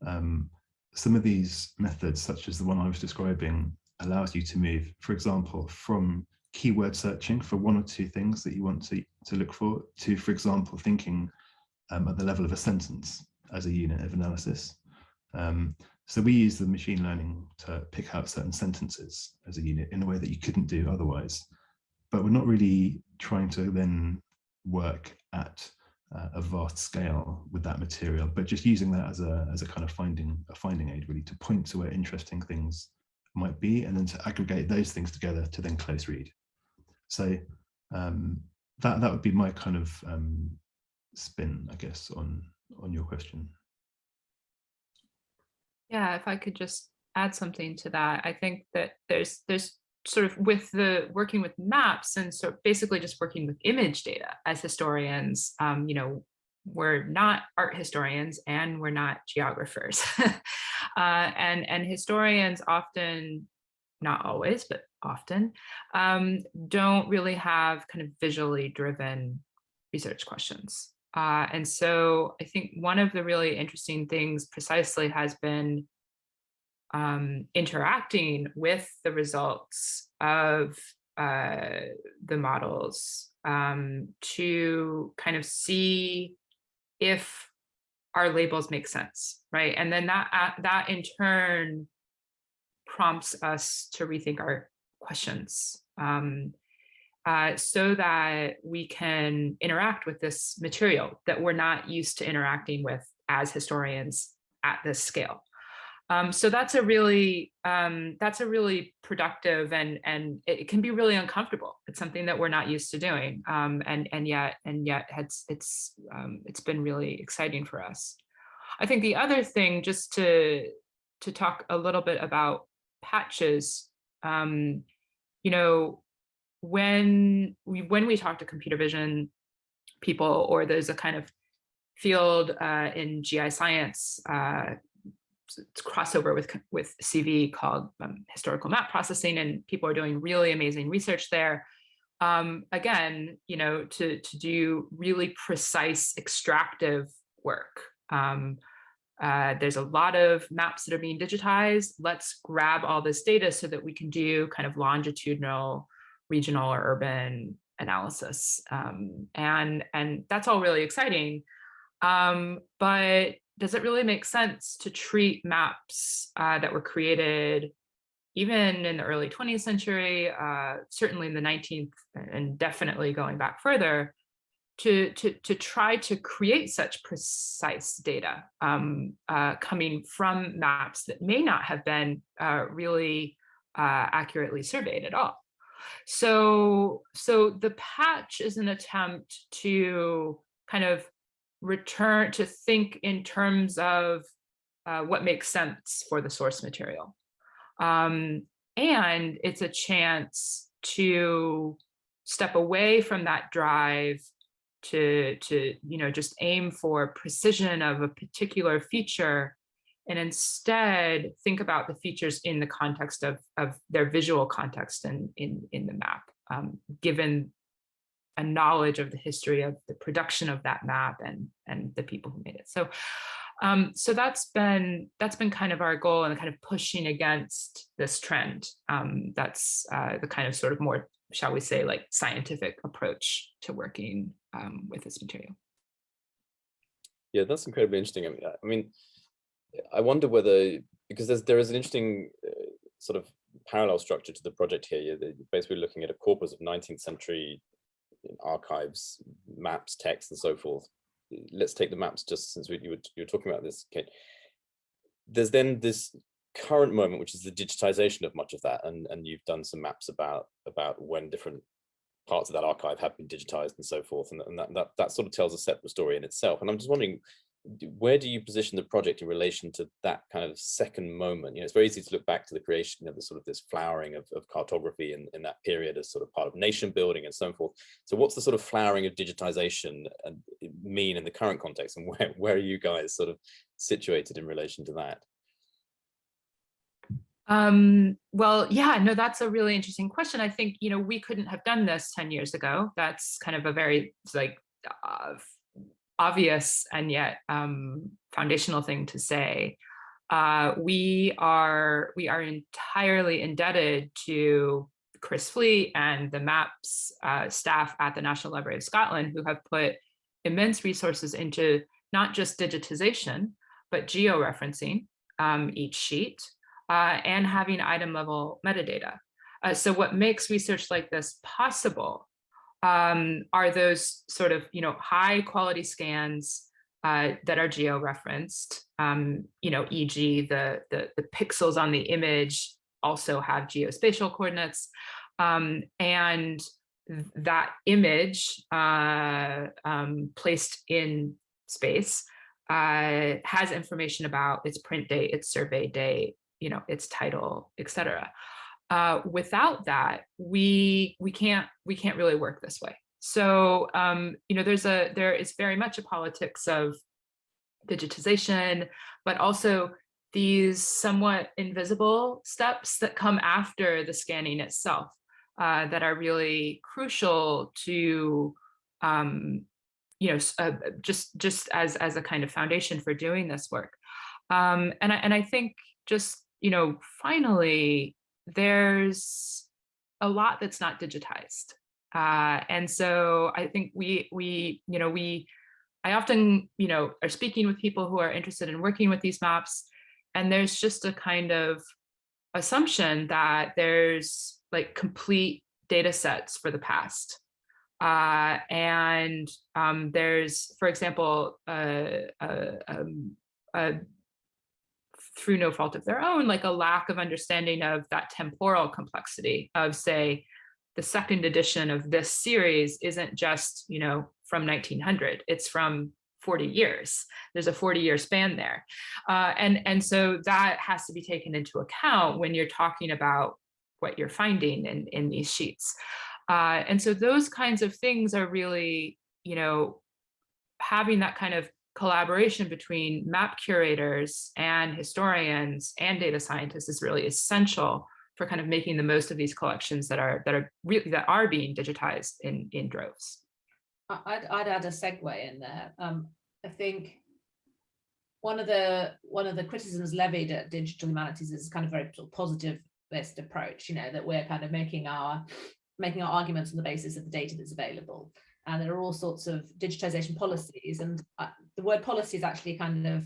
some of these methods, such as the one I was describing, allows you to move, for example, from keyword searching for one or two things that you want to look for for example, thinking at the level of a sentence as a unit of analysis. So we use the machine learning to pick out certain sentences as a unit in a way that you couldn't do otherwise. But we're not really trying to then work at a vast scale with that material, but just using that as a kind of finding aid, really, to point to where interesting things might be, and then to aggregate those things together to then close read. So that would be my kind of spin, I guess, on your question. Yeah, if I could just add something to that, I think that there's sort of with the working with maps and sort of basically just working with image data as historians, you know, we're not art historians and we're not geographers. And historians often, not always, but often, don't really have kind of visually driven research questions. And so I think one of the really interesting things precisely has been interacting with the results of the models to kind of see if our labels make sense, right? And then that in turn prompts us to rethink our questions so that we can interact with this material that we're not used to interacting with as historians at this scale. So that's a really productive and it can be really uncomfortable. It's something that we're not used to doing, and yet it's been really exciting for us. I think the other thing, just to talk a little bit about patches, you know, when we talk to computer vision people, or there's a kind of field in GI science, it's crossover with CV called historical map processing, and people are doing really amazing research there. Again, you know, to do really precise extractive work. There's a lot of maps that are being digitized. Let's grab all this data so that we can do kind of longitudinal, regional, or urban analysis. And that's all really exciting. But does it really make sense to treat maps that were created even in the early 20th century, certainly in the 19th, and definitely going back further, to try to create such precise data coming from maps that may not have been really accurately surveyed at all. So the patch is an attempt to kind of return to think in terms of what makes sense for the source material. And it's a chance to step away from that drive to just aim for precision of a particular feature, and instead think about the features in the context of their visual context in the map, given a knowledge of the history of the production of that map and the people who made it. So so that's been kind of our goal, and kind of pushing against this trend. That's the kind of sort of more, shall we say, like scientific approach to working with this material. Yeah, that's incredibly interesting. I mean, I wonder whether, because there is an interesting sort of parallel structure to the project here. You're basically looking at a corpus of 19th century archives, maps, texts, and so forth. Let's take the maps, just since you were talking about this, Kate. There's then this current moment, which is the digitization of much of that, and you've done some maps about when different parts of that archive have been digitized and so forth, and that sort of tells a separate story in itself. And I'm just wondering, where do you position the project in relation to that kind of second moment? You know, it's very easy to look back to the creation of the sort of this flowering of cartography in that period as sort of part of nation building and so forth. So what's the sort of flowering of digitization mean in the current context, and where are you guys sort of situated in relation to that? Well, yeah, no, that's a really interesting question. I think, we couldn't have done this 10 years ago. That's kind of a very obvious and yet foundational thing to say. We are entirely indebted to Chris Fleet and the MAPS staff at the National Library of Scotland, who have put immense resources into not just digitization, but georeferencing each sheet and having item level metadata. So what makes research like this possible are those sort of, high quality scans that are geo-referenced, e.g. the pixels on the image also have geospatial coordinates, and that image placed in space has information about its print date, its survey date, its title, etc. Without that, we can't really work this way. So there is very much a politics of digitization, but also these somewhat invisible steps that come after the scanning itself that are really crucial to just as a kind of foundation for doing this work. And I think just finally, there's a lot that's not digitized. And so I think I often, are speaking with people who are interested in working with these maps, and there's just a kind of assumption that there's like complete data sets for the past. And there's, for example, through no fault of their own, like a lack of understanding of that temporal complexity of, say, the second edition of this series isn't just, from 1900, it's from 40 years. There's a 40-year span there. And so that has to be taken into account when you're talking about what you're finding in these sheets. And so those kinds of things are really, having that kind of collaboration between map curators and historians and data scientists is really essential for kind of making the most of these collections that are being digitized in droves. I'd add a segue in there. I think one of the criticisms levied at digital humanities is kind of very sort of positivist approach, that we're kind of making our arguments on the basis of the data that's available. And there are all sorts of digitization policies, and the word policy is actually kind of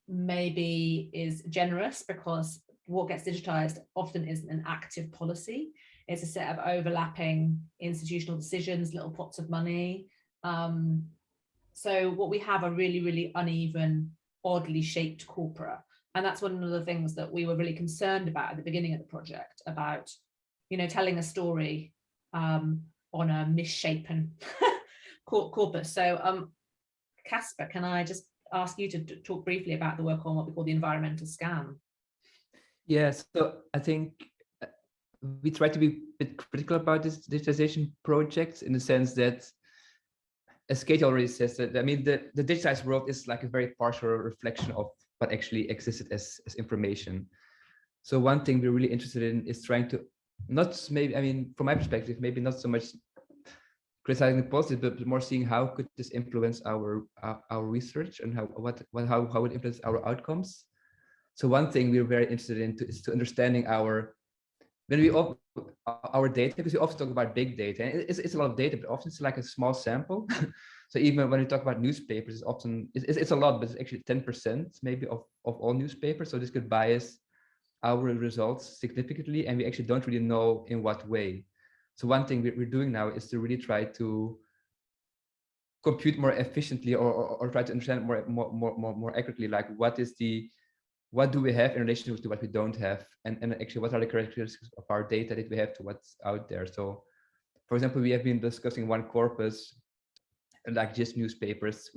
maybe is generous, because what gets digitized often isn't an active policy. It's a set of overlapping institutional decisions, little pots of money. So what we have are really, really uneven, oddly shaped corpora. And that's one of the things that we were really concerned about at the beginning of the project, about, you know, telling a story on a misshapen corpus. So Kasper, can I just ask you to talk briefly about the work on what we call the environmental scan? Yes, so I think we try to be a bit critical about this digitization project, in the sense that, as Kate already says, that I mean, the digitized world is like a very partial reflection of what actually existed as information. So one thing we're really interested in is trying to, not maybe, I mean, from my perspective, maybe not so much criticizing the positive, but more seeing how could this influence our research, and how it influences our outcomes. So one thing we're very interested in is to understanding our data, because we often talk about big data, and it's a lot of data, but often it's like a small sample. So even when we talk about newspapers, it's a lot, but it's actually 10% maybe of all newspapers. So this could bias our results significantly, and we actually don't really know in what way. So one thing we're doing now is to really try to compute more efficiently, or try to understand more accurately, like what do we have in relation to what we don't have, and actually what are the characteristics of our data that we have to what's out there. So for example, we have been discussing one corpus, like just newspapers,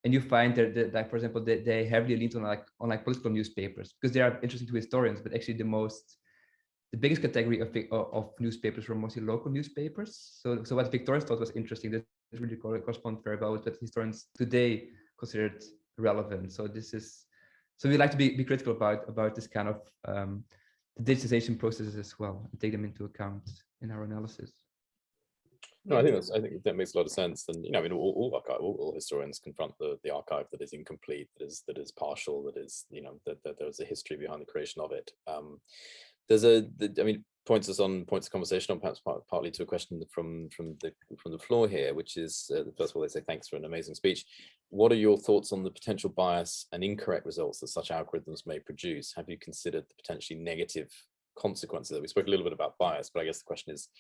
and you find that like, for example, they heavily lean on political newspapers, because they are interesting to historians, but actually the biggest category of newspapers were mostly local newspapers. So what Victorians thought was interesting, that really corresponds very well with what historians today considered relevant. So we like to be critical about this kind of the digitization processes as well, and take them into account in our analysis. No, I think that makes a lot of sense. And, you know, I mean, all historians confront the archive that is incomplete, that is partial, that is, you know, that there's a history behind the creation of it. Points of conversation on, perhaps partly to a question from the floor here, which is, first of all, they say thanks for an amazing speech. What are your thoughts on the potential bias and incorrect results that such algorithms may produce? Have you considered the potentially negative consequences? We spoke a little bit about bias, but I guess the question is,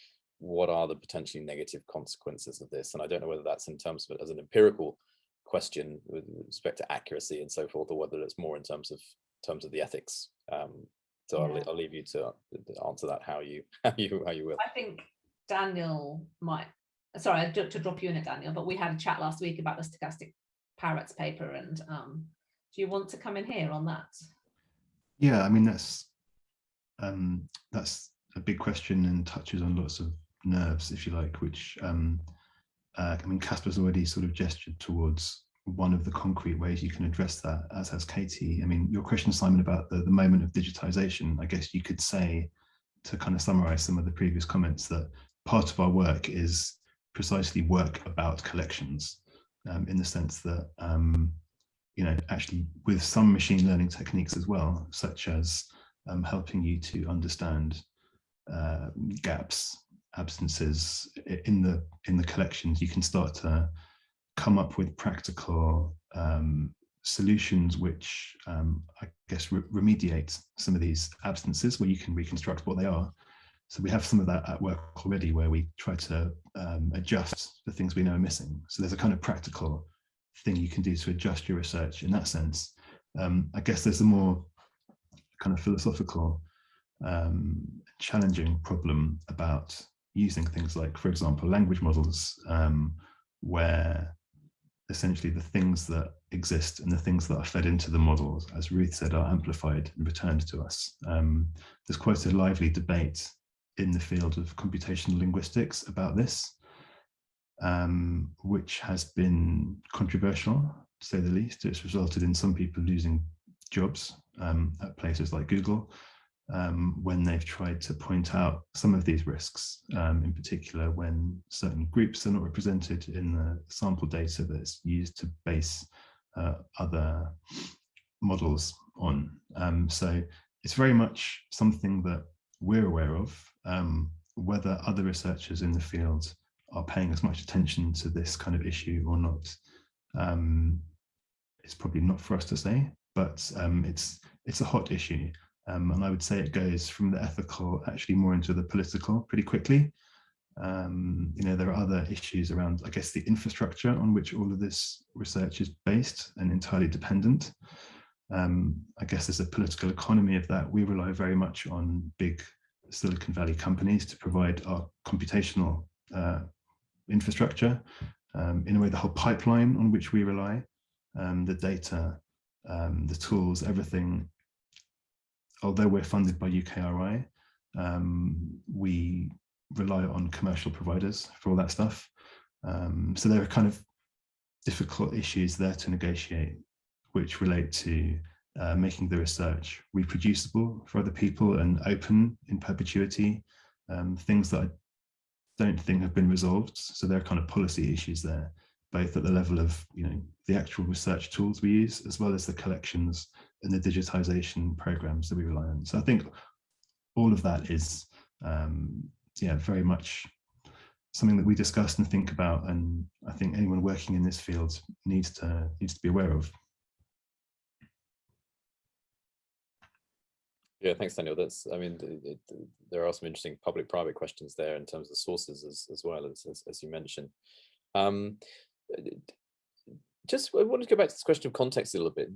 what are the potentially negative consequences of this? And I don't know whether that's in terms of it as an empirical question with respect to accuracy and so forth, or whether it's more in terms of the ethics. So yeah. I'll leave you to answer that how you will. I think Daniel might. Sorry to drop you in it, Daniel, but we had a chat last week about the stochastic parrots paper, and do you want to come in here on that? Yeah, I mean, that's a big question and touches on lots of nerves, if you like, which I mean, Kasper's already sort of gestured towards one of the concrete ways you can address that, as has Katie. I mean, your question, Simon, about the moment of digitization, I guess you could say, to kind of summarize some of the previous comments, that part of our work is precisely work about collections, in the sense that, you know, actually with some machine learning techniques as well, such as helping you to understand gaps, absences in the collections, you can start to come up with practical solutions which I guess remediate some of these absences, where you can reconstruct what they are. So we have some of that at work already, where we try to adjust the things we know are missing. So there's a kind of practical thing you can do to adjust your research in that sense. I guess there's a more kind of philosophical challenging problem about using things like, for example, language models, where essentially the things that exist and the things that are fed into the models, as Ruth said, are amplified and returned to us. There's quite a lively debate in the field of computational linguistics about this, which has been controversial, to say the least. It's resulted in some people losing jobs at places like Google, when they've tried to point out some of these risks, in particular when certain groups are not represented in the sample data that's used to base other models on. So it's very much something that we're aware of. Whether other researchers in the field are paying as much attention to this kind of issue or not is probably not for us to say, but it's a hot issue. And I would say it goes from the ethical actually more into the political pretty quickly. There are other issues around, I guess, the infrastructure on which all of this research is based and entirely dependent. I guess there's a political economy of that. We rely very much on big Silicon Valley companies to provide our computational infrastructure. In a way, the whole pipeline on which we rely, the data, the tools, everything, although we're funded by UKRI, we rely on commercial providers for all that stuff. So there are kind of difficult issues there to negotiate, which relate to making the research reproducible for other people and open in perpetuity, things that I don't think have been resolved. So there are kind of policy issues there, both at the level of the actual research tools we use, as well as the collections and the digitization programs that we rely on. So I think all of that is very much something that we discuss and think about, and I think anyone working in this field needs to be aware of. Yeah, thanks, Daniel. There are some interesting public-private questions there in terms of sources as well as you mentioned. Just I wanted to go back to this question of context a little bit.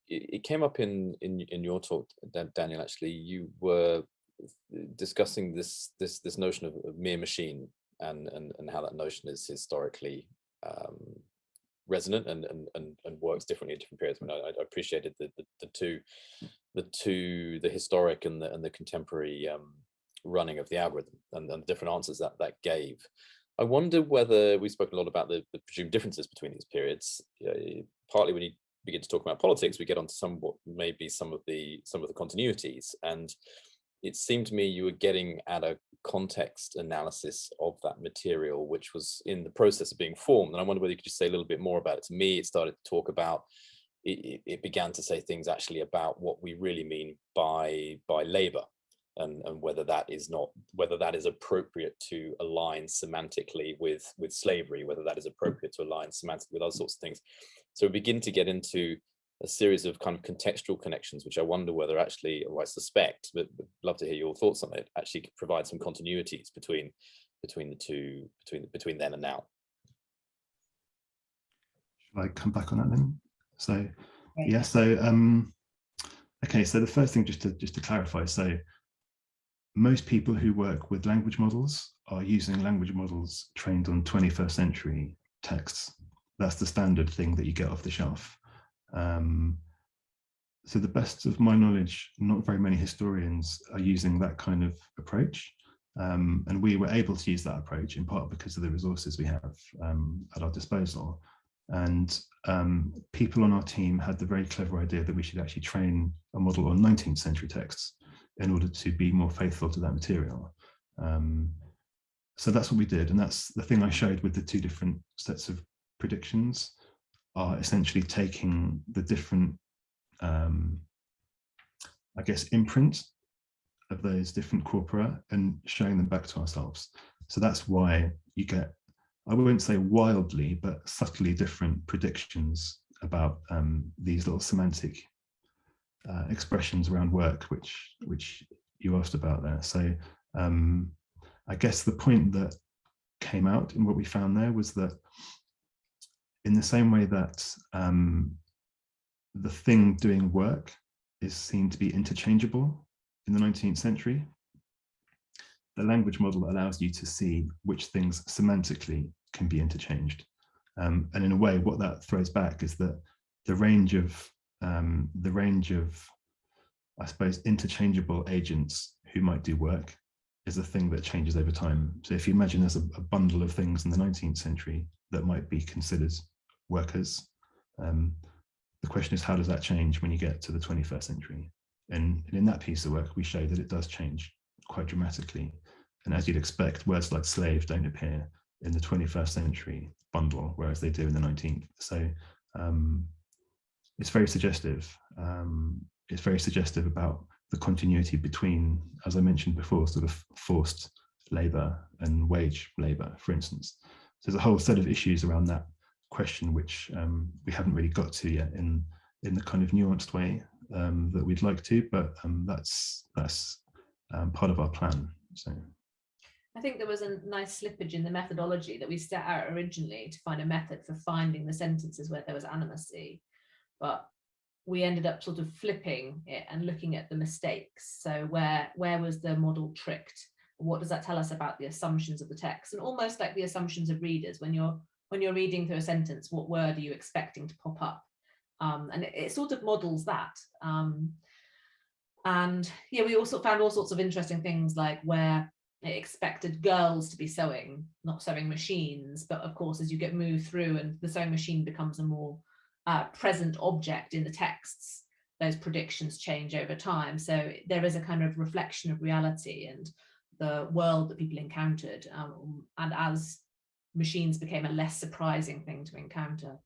It came up in your talk, Daniel. Actually, you were discussing this notion of mere machine and how that notion is historically resonant and works differently in different periods. I appreciated the historic and the contemporary running of the algorithm and the different answers that gave. I wonder whether we spoke a lot about the presumed differences between these periods. Partly when you begin to talk about politics, we get onto some of the continuities, and it seemed to me you were getting at a context analysis of that material, which was in the process of being formed. And I wonder whether you could just say a little bit more about it. To me, it started to talk about, it began to say things actually about what we really mean by labor, and whether that is appropriate to align semantically with slavery, whether that is appropriate to align semantically with other sorts of things. So we begin to get into a series of kind of contextual connections, which I wonder whether actually, or I suspect, but would love to hear your thoughts on it, actually could provide some continuities between the two, between then and now. Shall I come back on that then? So yeah, so okay, so the first thing, just to clarify, so most people who work with language models are using language models trained on 21st century texts. That's the standard thing that you get off the shelf. So the best of my knowledge, not very many historians are using that kind of approach. And we were able to use that approach in part because of the resources we have at our disposal. And people on our team had the very clever idea that we should actually train a model on 19th century texts in order to be more faithful to that material. So that's what we did. And that's the thing I showed with the two different sets of predictions, are essentially taking the different, I guess, imprint of those different corpora and showing them back to ourselves. So that's why you get, I wouldn't say wildly, but subtly different predictions about these little semantic expressions around work, which you asked about there. So I guess the point that came out in what we found there was that in the same way that the thing doing work is seen to be interchangeable in the 19th century, the language model allows you to see which things semantically can be interchanged. And in a way, what that throws back is that the range of, I suppose, interchangeable agents who might do work is a thing that changes over time. So if you imagine there's a bundle of things in the 19th century that might be considered workers, the question is, how does that change when you get to the 21st century? And in that piece of work, we show that it does change quite dramatically. And as you'd expect, words like slave don't appear in the 21st century bundle, whereas they do in the 19th. So it's very suggestive. It's very suggestive about the continuity between, as I mentioned before, sort of forced labor and wage labor, for instance. So there's a whole set of issues around that question which we haven't really got to yet in the kind of nuanced way that we'd like to, but that's part of our plan. So I think there was a nice slippage in the methodology that we set out originally to find a method for finding the sentences where there was animacy, but we ended up sort of flipping it and looking at the mistakes. So where was the model tricked? What does that tell us about the assumptions of the text? And almost like the assumptions of readers, when you're reading through a sentence, what word are you expecting to pop up? And it sort of models that. And yeah, we also found all sorts of interesting things, like where it expected girls to be sewing, not sewing machines. But of course, as you get moved through and the sewing machine becomes a more present object in the texts, those predictions change over time. So there is a kind of reflection of reality and the world that people encountered. And as machines became a less surprising thing to encounter.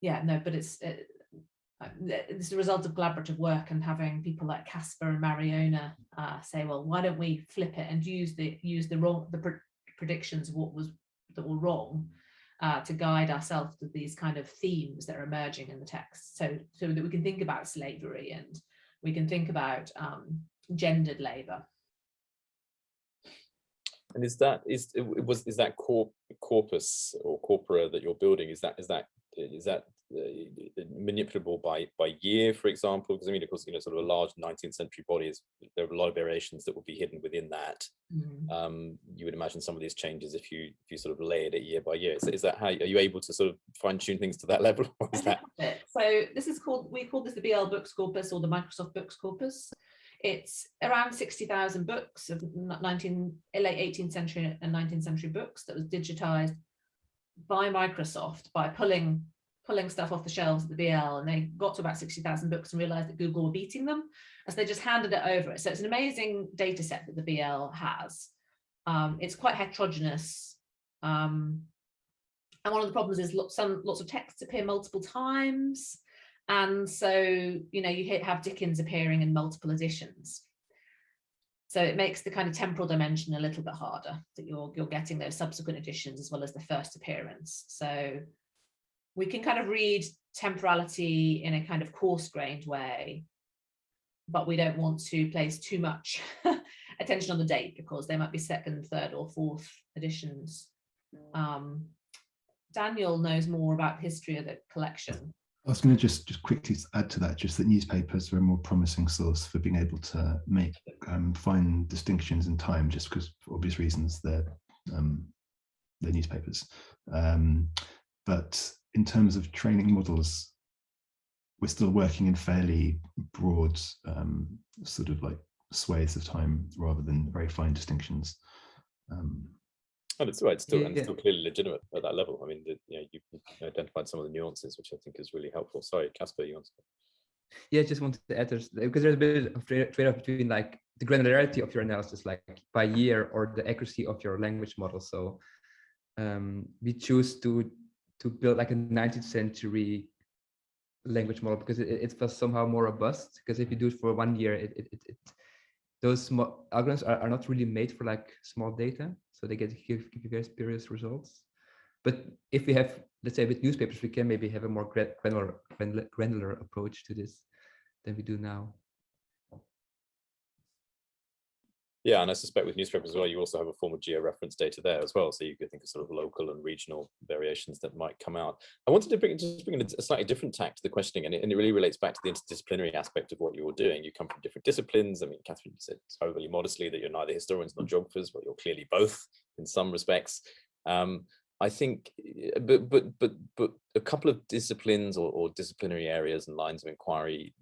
Yeah, no, but it's the result of collaborative work and having people like Kasper and Mariona say, well, why don't we flip it and use the predictions of that were wrong to guide ourselves to these kind of themes that are emerging in the text, so that we can think about slavery and we can think about gendered labor. And is that corpus or corpora that you're building, is that manipulable by year, for example? Because I mean, of course, sort of a large 19th century body there are a lot of variations that will be hidden within that. You would imagine some of these changes if you sort of lay it year by year. Is that how are you able to sort of fine tune things to that level? Or is that... So this is we call this the BL Books Corpus or the Microsoft Books Corpus. It's around 60,000 books of late 18th century and 19th century books that was digitized by Microsoft by pulling stuff off the shelves of the BL, and they got to about 60,000 books and realized that Google were beating them, and so they just handed it over. So it's an amazing data set that the BL has. It's quite heterogeneous, and one of the problems is lots of texts appear multiple times. And so, you have Dickens appearing in multiple editions. So it makes the kind of temporal dimension a little bit harder, that you're getting those subsequent editions as well as the first appearance. So we can kind of read temporality in a kind of coarse-grained way, but we don't want to place too much attention on the date because there might be second, third, or fourth editions. Daniel knows more about the history of the collection. I was going to just quickly add to that, just that newspapers are a more promising source for being able to make fine distinctions in time, just because for obvious reasons they're newspapers. But in terms of training models, we're still working in fairly broad sort of like swathes of time rather than very fine distinctions. And it's right, it's still clearly legitimate at that level. I mean, you've identified some of the nuances, which I think is really helpful. Sorry, Kasper, you want to? Yeah, just wanted to add, because there's a bit of trade-off between like the granularity of your analysis, like by year, or the accuracy of your language model. So we choose to build like a 19th century language model because it was somehow more robust. Because if you do it for 1 year, those algorithms are not really made for like small data, so they give you very spurious results. But if we have, let's say with newspapers, we can maybe have a more granular approach to this than we do now. Yeah, and I suspect with newspapers as well, you also have a form of georeference data there as well. So you could think of sort of local and regional variations that might come out. I wanted to bring in a slightly different tack to the questioning, and it really relates back to the interdisciplinary aspect of what you're doing. You come from different disciplines. I mean, Katherine, you said overly modestly that you're neither historians nor geographers, but you're clearly both in some respects. I think, but a couple of disciplines or disciplinary areas and lines of inquiry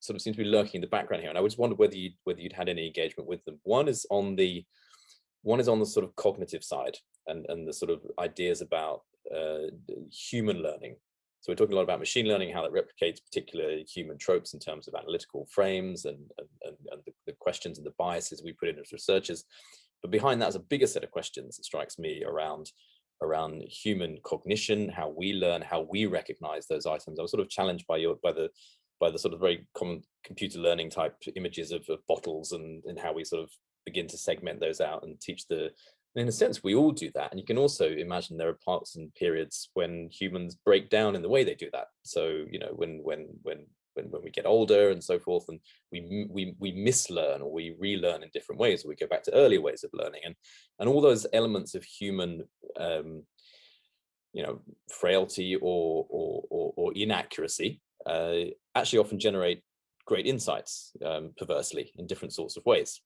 sort of seem to be lurking in the background here, and I just wondered whether you'd had any engagement with them. One is on the sort of cognitive side and the sort of ideas about human learning. So we're talking a lot about machine learning, how it replicates particular human tropes in terms of analytical frames and the questions and the biases we put in as researchers. But behind that is a bigger set of questions that strikes me around human cognition, how we learn, how we recognize those items. I was sort of challenged by the sort of very common computer learning type images of bottles and how we sort of begin to segment those out and teach the In a sense, we all do that. And you can also imagine there are parts and periods when humans break down in the way they do that. So, you know, when we get older and so forth, and we mislearn or we relearn in different ways, or we go back to earlier ways of learning, and all those elements of human you know, frailty or inaccuracy actually often generate great insights, perversely, in different sorts of ways.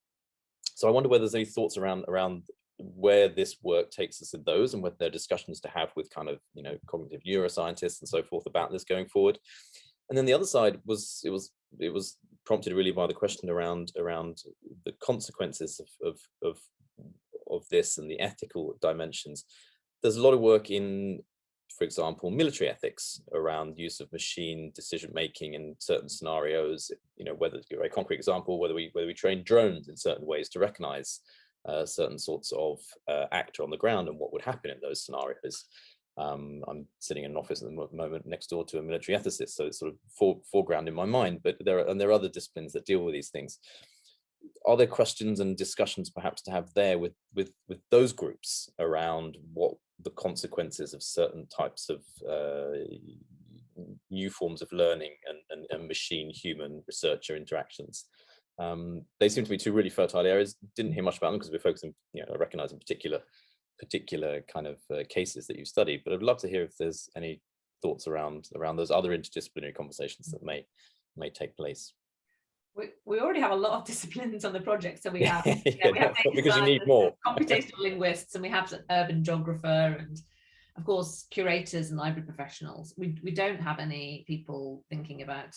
So I wonder whether there's any thoughts around where this work takes us in those, and whether there are discussions to have with kind of, you know, cognitive neuroscientists and so forth about this going forward. And then the other side was, it was prompted really by the question around the consequences of this and the ethical dimensions. There's a lot of work in, for example, military ethics around use of machine decision making in certain scenarios. You know, whether, to give a very concrete example, whether we train drones in certain ways to recognize certain sorts of actor on the ground and what would happen in those scenarios. I'm sitting in an office at the moment next door to a military ethicist, so it's sort of foreground in my mind. But there are other disciplines that deal with these things. Are there questions and discussions perhaps to have there with those groups around what the consequences of certain types of new forms of learning and machine-human researcher interactions? They seem to be two really fertile areas. Didn't hear much about them because we're focusing, you know, recognizing particular kind of cases that you've studied. But I'd love to hear if there's any thoughts around those other interdisciplinary conversations that may take place. We already have a lot of disciplines on the project, so we have, because you need more computational linguists, and we have urban geographer, and of course curators and library professionals. We don't have any people thinking about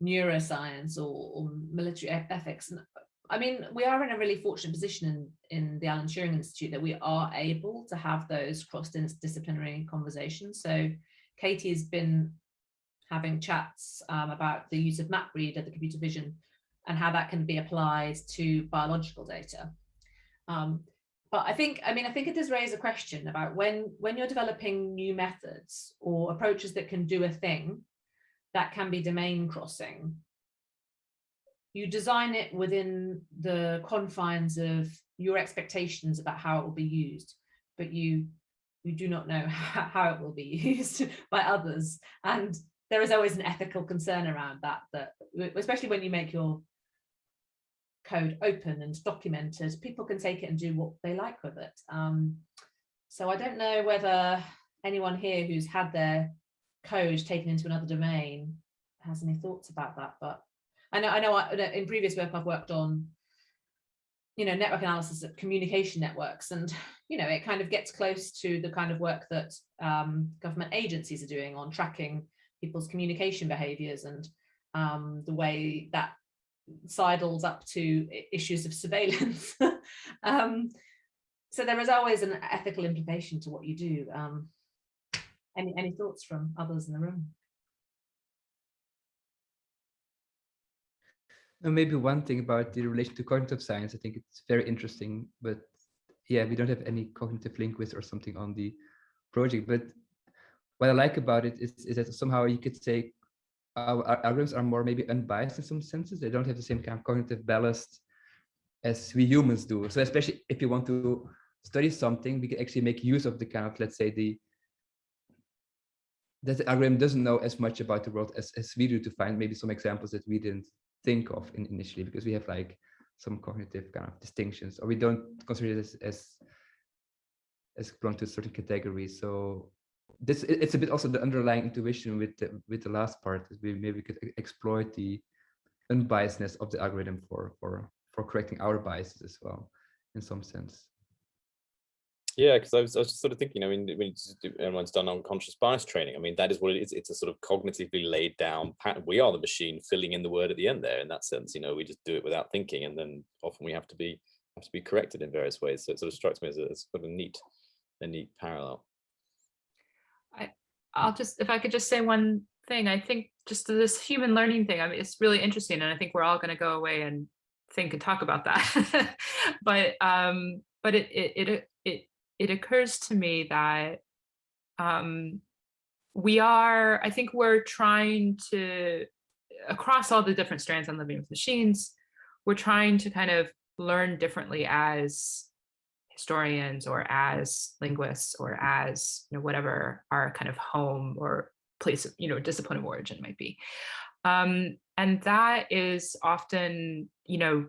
neuroscience or military ethics. And I mean, we are in a really fortunate position in the Alan Turing Institute that we are able to have those cross-disciplinary conversations. So Katie has been having chats about the use of MapRead of the computer vision and how that can be applied to biological data. But I think it does raise a question about when you're developing new methods or approaches that can do a thing that can be domain crossing, you design it within the confines of your expectations about how it will be used, but you do not know how it will be used by others. And there is always an ethical concern around that, especially when you make your code open and documented, people can take it and do what they like with it. So I don't know whether anyone here who's had their code taken into another domain has any thoughts about that. But I know in previous work I've worked on, you know, network analysis of communication networks, and you know, it kind of gets close to the kind of work that government agencies are doing on tracking people's communication behaviors and the way that sidles up to issues of surveillance. So there is always an ethical implication to what you do. Any thoughts from others in the room? Maybe one thing about the relation to cognitive science, I think it's very interesting, but yeah, we don't have any cognitive linguist or something on the project. But what I like about it is that somehow you could say our algorithms are more maybe unbiased in some senses. They don't have the same kind of cognitive ballast as we humans do. So especially if you want to study something, we can actually make use of the kind of, let's say, that the algorithm doesn't know as much about the world as we do, to find maybe some examples that we didn't think of initially, because we have like some cognitive kind of distinctions, or we don't consider this as belong to certain categories. So it's a bit also the underlying intuition with the last part, is we maybe could exploit the unbiasedness of the algorithm for correcting our biases as well, in some sense. Yeah, because I was just sort of thinking, I mean, when everyone's done unconscious bias training, I mean, that is what it is. It's a sort of cognitively laid down pattern. We are the machine filling in the word at the end there, in that sense. You know, we just do it without thinking, and then often we have to be corrected in various ways. So it sort of strikes me as a sort of a neat parallel. I'll just, if I could just say one thing, I think just this human learning thing, I mean, it's really interesting, and I think we're all going to go away and think and talk about that. but it occurs to me that I think we're trying to, across all the different strands on living with machines, we're trying to kind of learn differently as historians or as linguists or as, whatever our kind of home or place of, discipline of origin might be. And that is often,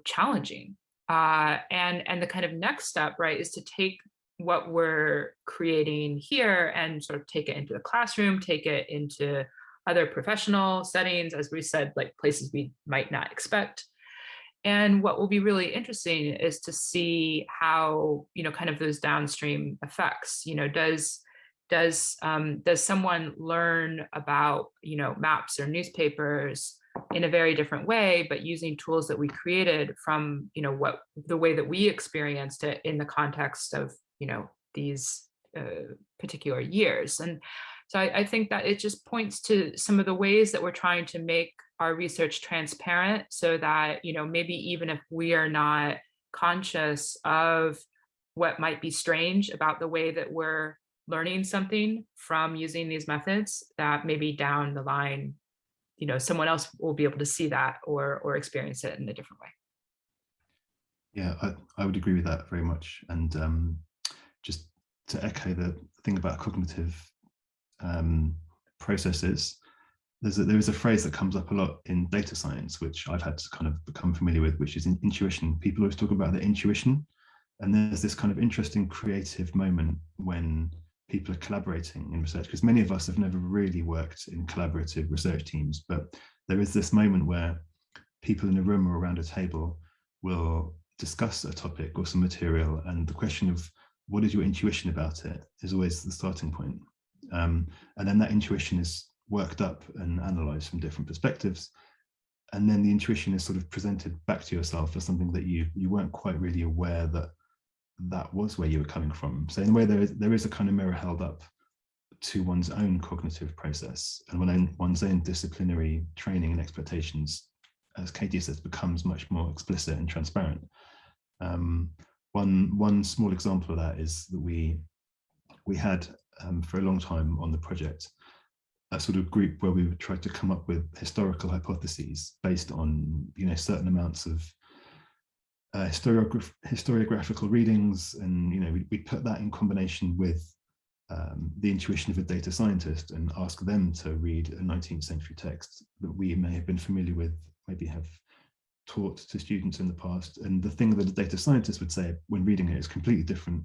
challenging. And the kind of next step, right, is to take what we're creating here and sort of take it into the classroom, take it into other professional settings, as we said, like places we might not expect. And what will be really interesting is to see how, kind of those downstream effects, does someone learn about, maps or newspapers in a very different way, but using tools that we created from, the way that we experienced it in the context of, these particular years. And so I think that it just points to some of the ways that we're trying to make our research transparent, so that, maybe even if we are not conscious of what might be strange about the way that we're learning something from using these methods, that maybe down the line, someone else will be able to see that or experience it in a different way. Yeah, I would agree with that very much. And just to echo the thing about cognitive processes, there is a phrase that comes up a lot in data science, which I've had to kind of become familiar with, which is intuition. People always talk about their intuition, and there's this kind of interesting creative moment when people are collaborating in research, because many of us have never really worked in collaborative research teams, but there is this moment where people in a room or around a table will discuss a topic or some material, and the question of what is your intuition about it is always the starting point. And then that intuition is worked up and analyzed from different perspectives. And then the intuition is sort of presented back to yourself as something that you weren't quite really aware that was where you were coming from. So in a way, there is a kind of mirror held up to one's own cognitive process and one's own disciplinary training and expectations, as Katie says, becomes much more explicit and transparent. One small example of that is that we had for a long time on the project a sort of group where we would try to come up with historical hypotheses based on certain amounts of historiographical readings, and we put that in combination with the intuition of a data scientist and ask them to read a 19th century text that we may have been familiar with, maybe have taught to students in the past, and the thing that a data scientist would say when reading it is completely different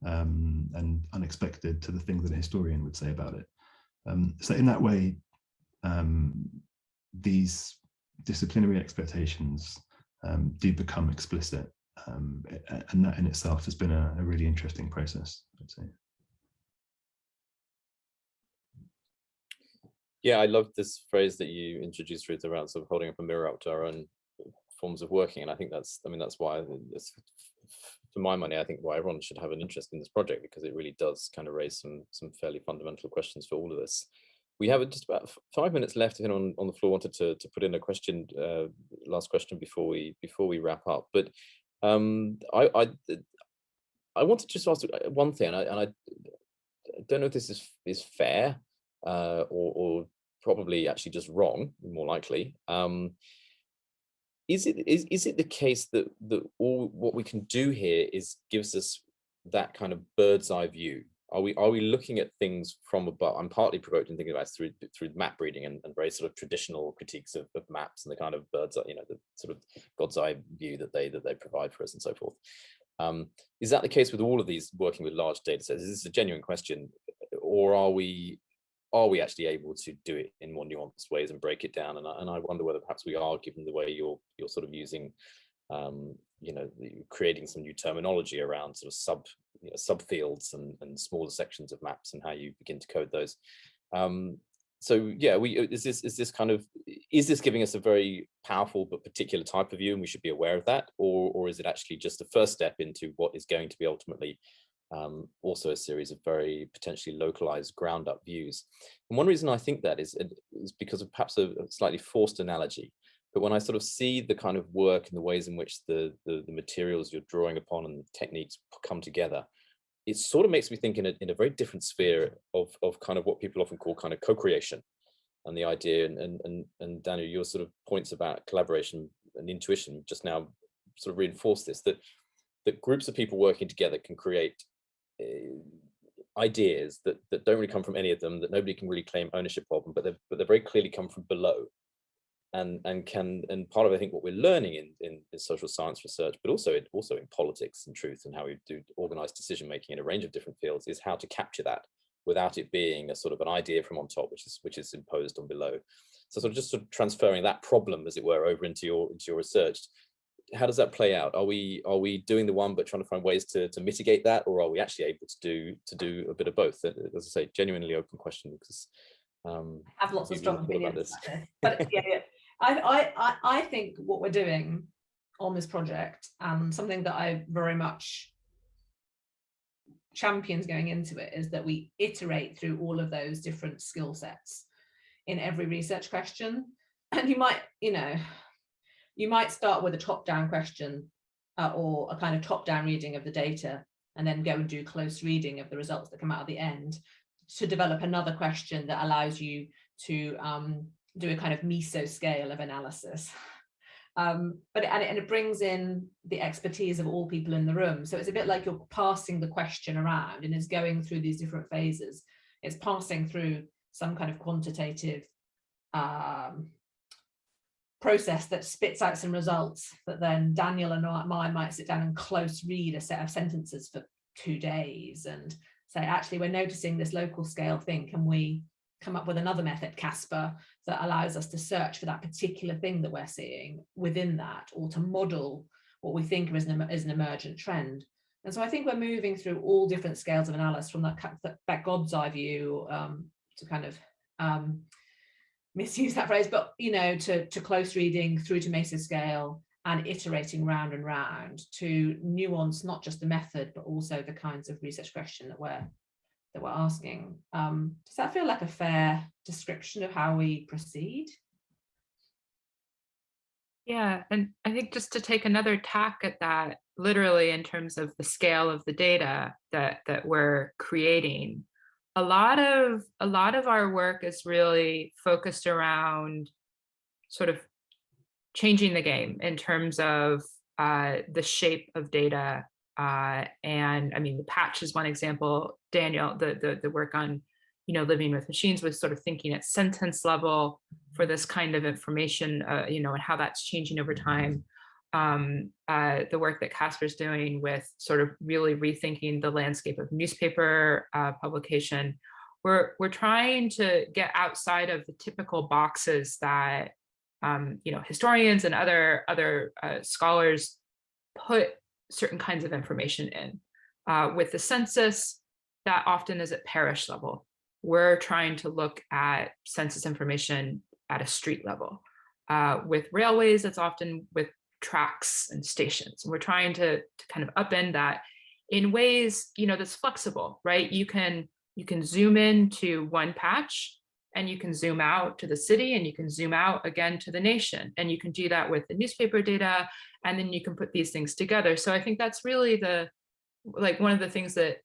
and unexpected to the thing that a historian would say about it. So in that way, these disciplinary expectations do become explicit, and that in itself has been a really interesting process, I'd say. Yeah, I love this phrase that you introduced, Ruth, around sort of holding up a mirror up to our own forms of working, and I think that's why, for my money, I think why everyone should have an interest in this project, because it really does kind of raise some fairly fundamental questions for all of us. We have just about 5 minutes left. If anyone on the floor wanted to put in a question, last question before we wrap up. But I wanted to just ask one thing, and I don't know if this is fair or probably actually just wrong, more likely. Is it the case that all what we can do here gives us that kind of bird's eye view? Are we looking at things from above? I'm partly provoked in thinking about it through map reading and very sort of traditional critiques of maps and the kind of bird's eye, the sort of God's eye view that they provide for us and so forth. Is that the case with all of these working with large data sets? Is this a genuine question, or are we actually able to do it in more nuanced ways and break it down? And I wonder whether perhaps we are, given the way you're sort of using, creating some new terminology around sort of subfields and smaller sections of maps and how you begin to code those. So yeah, is this giving us a very powerful but particular type of view, and we should be aware of that, or is it actually just the first step into what is going to be ultimately also a series of very potentially localized ground up views? And one reason I think that is because of perhaps a slightly forced analogy, but when I sort of see the kind of work and the ways in which the materials you're drawing upon and the techniques come together, it sort of makes me think in a very different sphere of kind of what people often call kind of co-creation, and the idea, and Daniel, your sort of points about collaboration and intuition just now sort of reinforce this, that that groups of people working together can create ideas that don't really come from any of them, that nobody can really claim ownership of them, but they very clearly come from below. And part of, I think, what we're learning in social science research, but also in politics and truth and how we do organized decision making in a range of different fields, is how to capture that without it being a sort of an idea from on top, which is imposed on below. So sort of transferring that problem, as it were, over into your research. How does that play out? Are we doing the one but trying to find ways to mitigate that, or are we actually able to do a bit of both? As I say, genuinely open question, because I have lots of strong opinions about this. But yeah. I think what we're doing on this project, and something that I very much champions going into it, is that we iterate through all of those different skill sets in every research question. And you might start with a top-down question or a kind of top-down reading of the data, and then go and do close reading of the results that come out at the end, to develop another question that allows you to do a kind of meso scale of analysis. But it brings in the expertise of all people in the room. So it's a bit like you're passing the question around, and it's going through these different phases. It's passing through some kind of quantitative process that spits out some results that then Daniel and I might sit down and close read a set of sentences for 2 days and say, actually, we're noticing this local scale thing. Can we come up with another method, Kasper, that allows us to search for that particular thing that we're seeing within that, or to model what we think is an emergent trend? And so I think we're moving through all different scales of analysis, from that God's eye view to kind of misuse that phrase, but to close reading, through to mesoscale, and iterating round and round to nuance not just the method, but also the kinds of research question that we're asking. Does that feel like a fair description of how we proceed? Yeah, and I think just to take another tack at that, literally in terms of the scale of the data that we're creating, a lot of our work is really focused around sort of changing the game in terms of the shape of data. And I mean, the patch is one example. Daniel, the work on, living with machines, was sort of thinking at sentence level for this kind of information, and how that's changing over time. The work that Kasper's doing with sort of really rethinking the landscape of newspaper publication. We're trying to get outside of the typical boxes that historians and other scholars put certain kinds of information in. With the census, that often is at parish level. We're trying to look at census information at a street level. With railways, it's often with tracks and stations. And we're trying to kind of upend that in ways, that's flexible, right? You can zoom in to one patch, and you can zoom out to the city, and you can zoom out again to the nation. And you can do that with the newspaper data, and then you can put these things together. So I think that's really one of the things that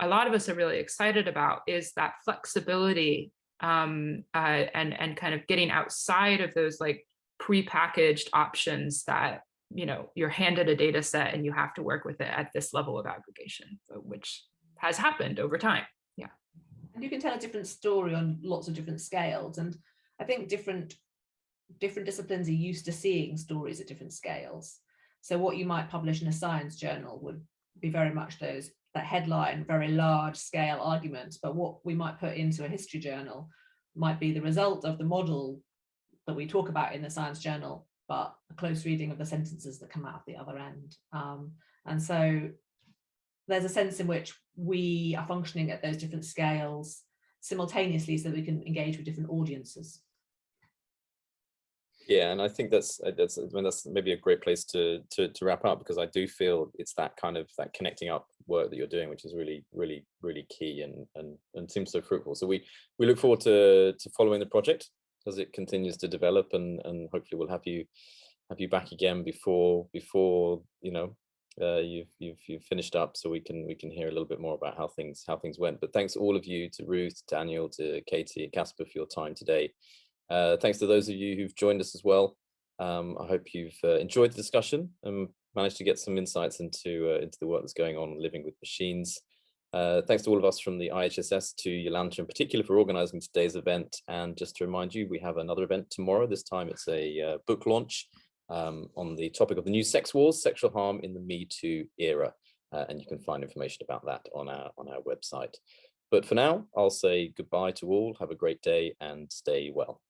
a lot of us are really excited about, is that flexibility and kind of getting outside of those prepackaged options that, you're handed a data set and you have to work with it at this level of aggregation, which has happened over time. Yeah. And you can tell a different story on lots of different scales. And I think different disciplines are used to seeing stories at different scales. So what you might publish in a science journal would be very much that headline, very large scale argument, but what we might put into a history journal might be the result of the model that we talk about in the science journal, but a close reading of the sentences that come out of the other end. And so there's a sense in which we are functioning at those different scales simultaneously, so that we can engage with different audiences. Yeah, and I think that's maybe a great place to wrap up, because I do feel it's that connecting up work that you're doing, which is really, really, really key and seems so fruitful. So we look forward to following the project as it continues to develop, and hopefully we'll have you back again before you've finished up, so we can hear a little bit more about how things went. But thanks all of you, to Ruth, Daniel, to Katie, and Kasper, for your time today. Thanks to those of you who've joined us as well. I hope you've enjoyed the discussion, and managed to get some insights into the work that's going on living with machines. Thanks to all of us from the IHSS, to Yolanta in particular for organising today's event. And just to remind you, we have another event tomorrow. This time it's a book launch on the topic of the new sex wars, sexual harm in the Me Too era. And you can find information about that on our website. But for now, I'll say goodbye to all. Have a great day and stay well.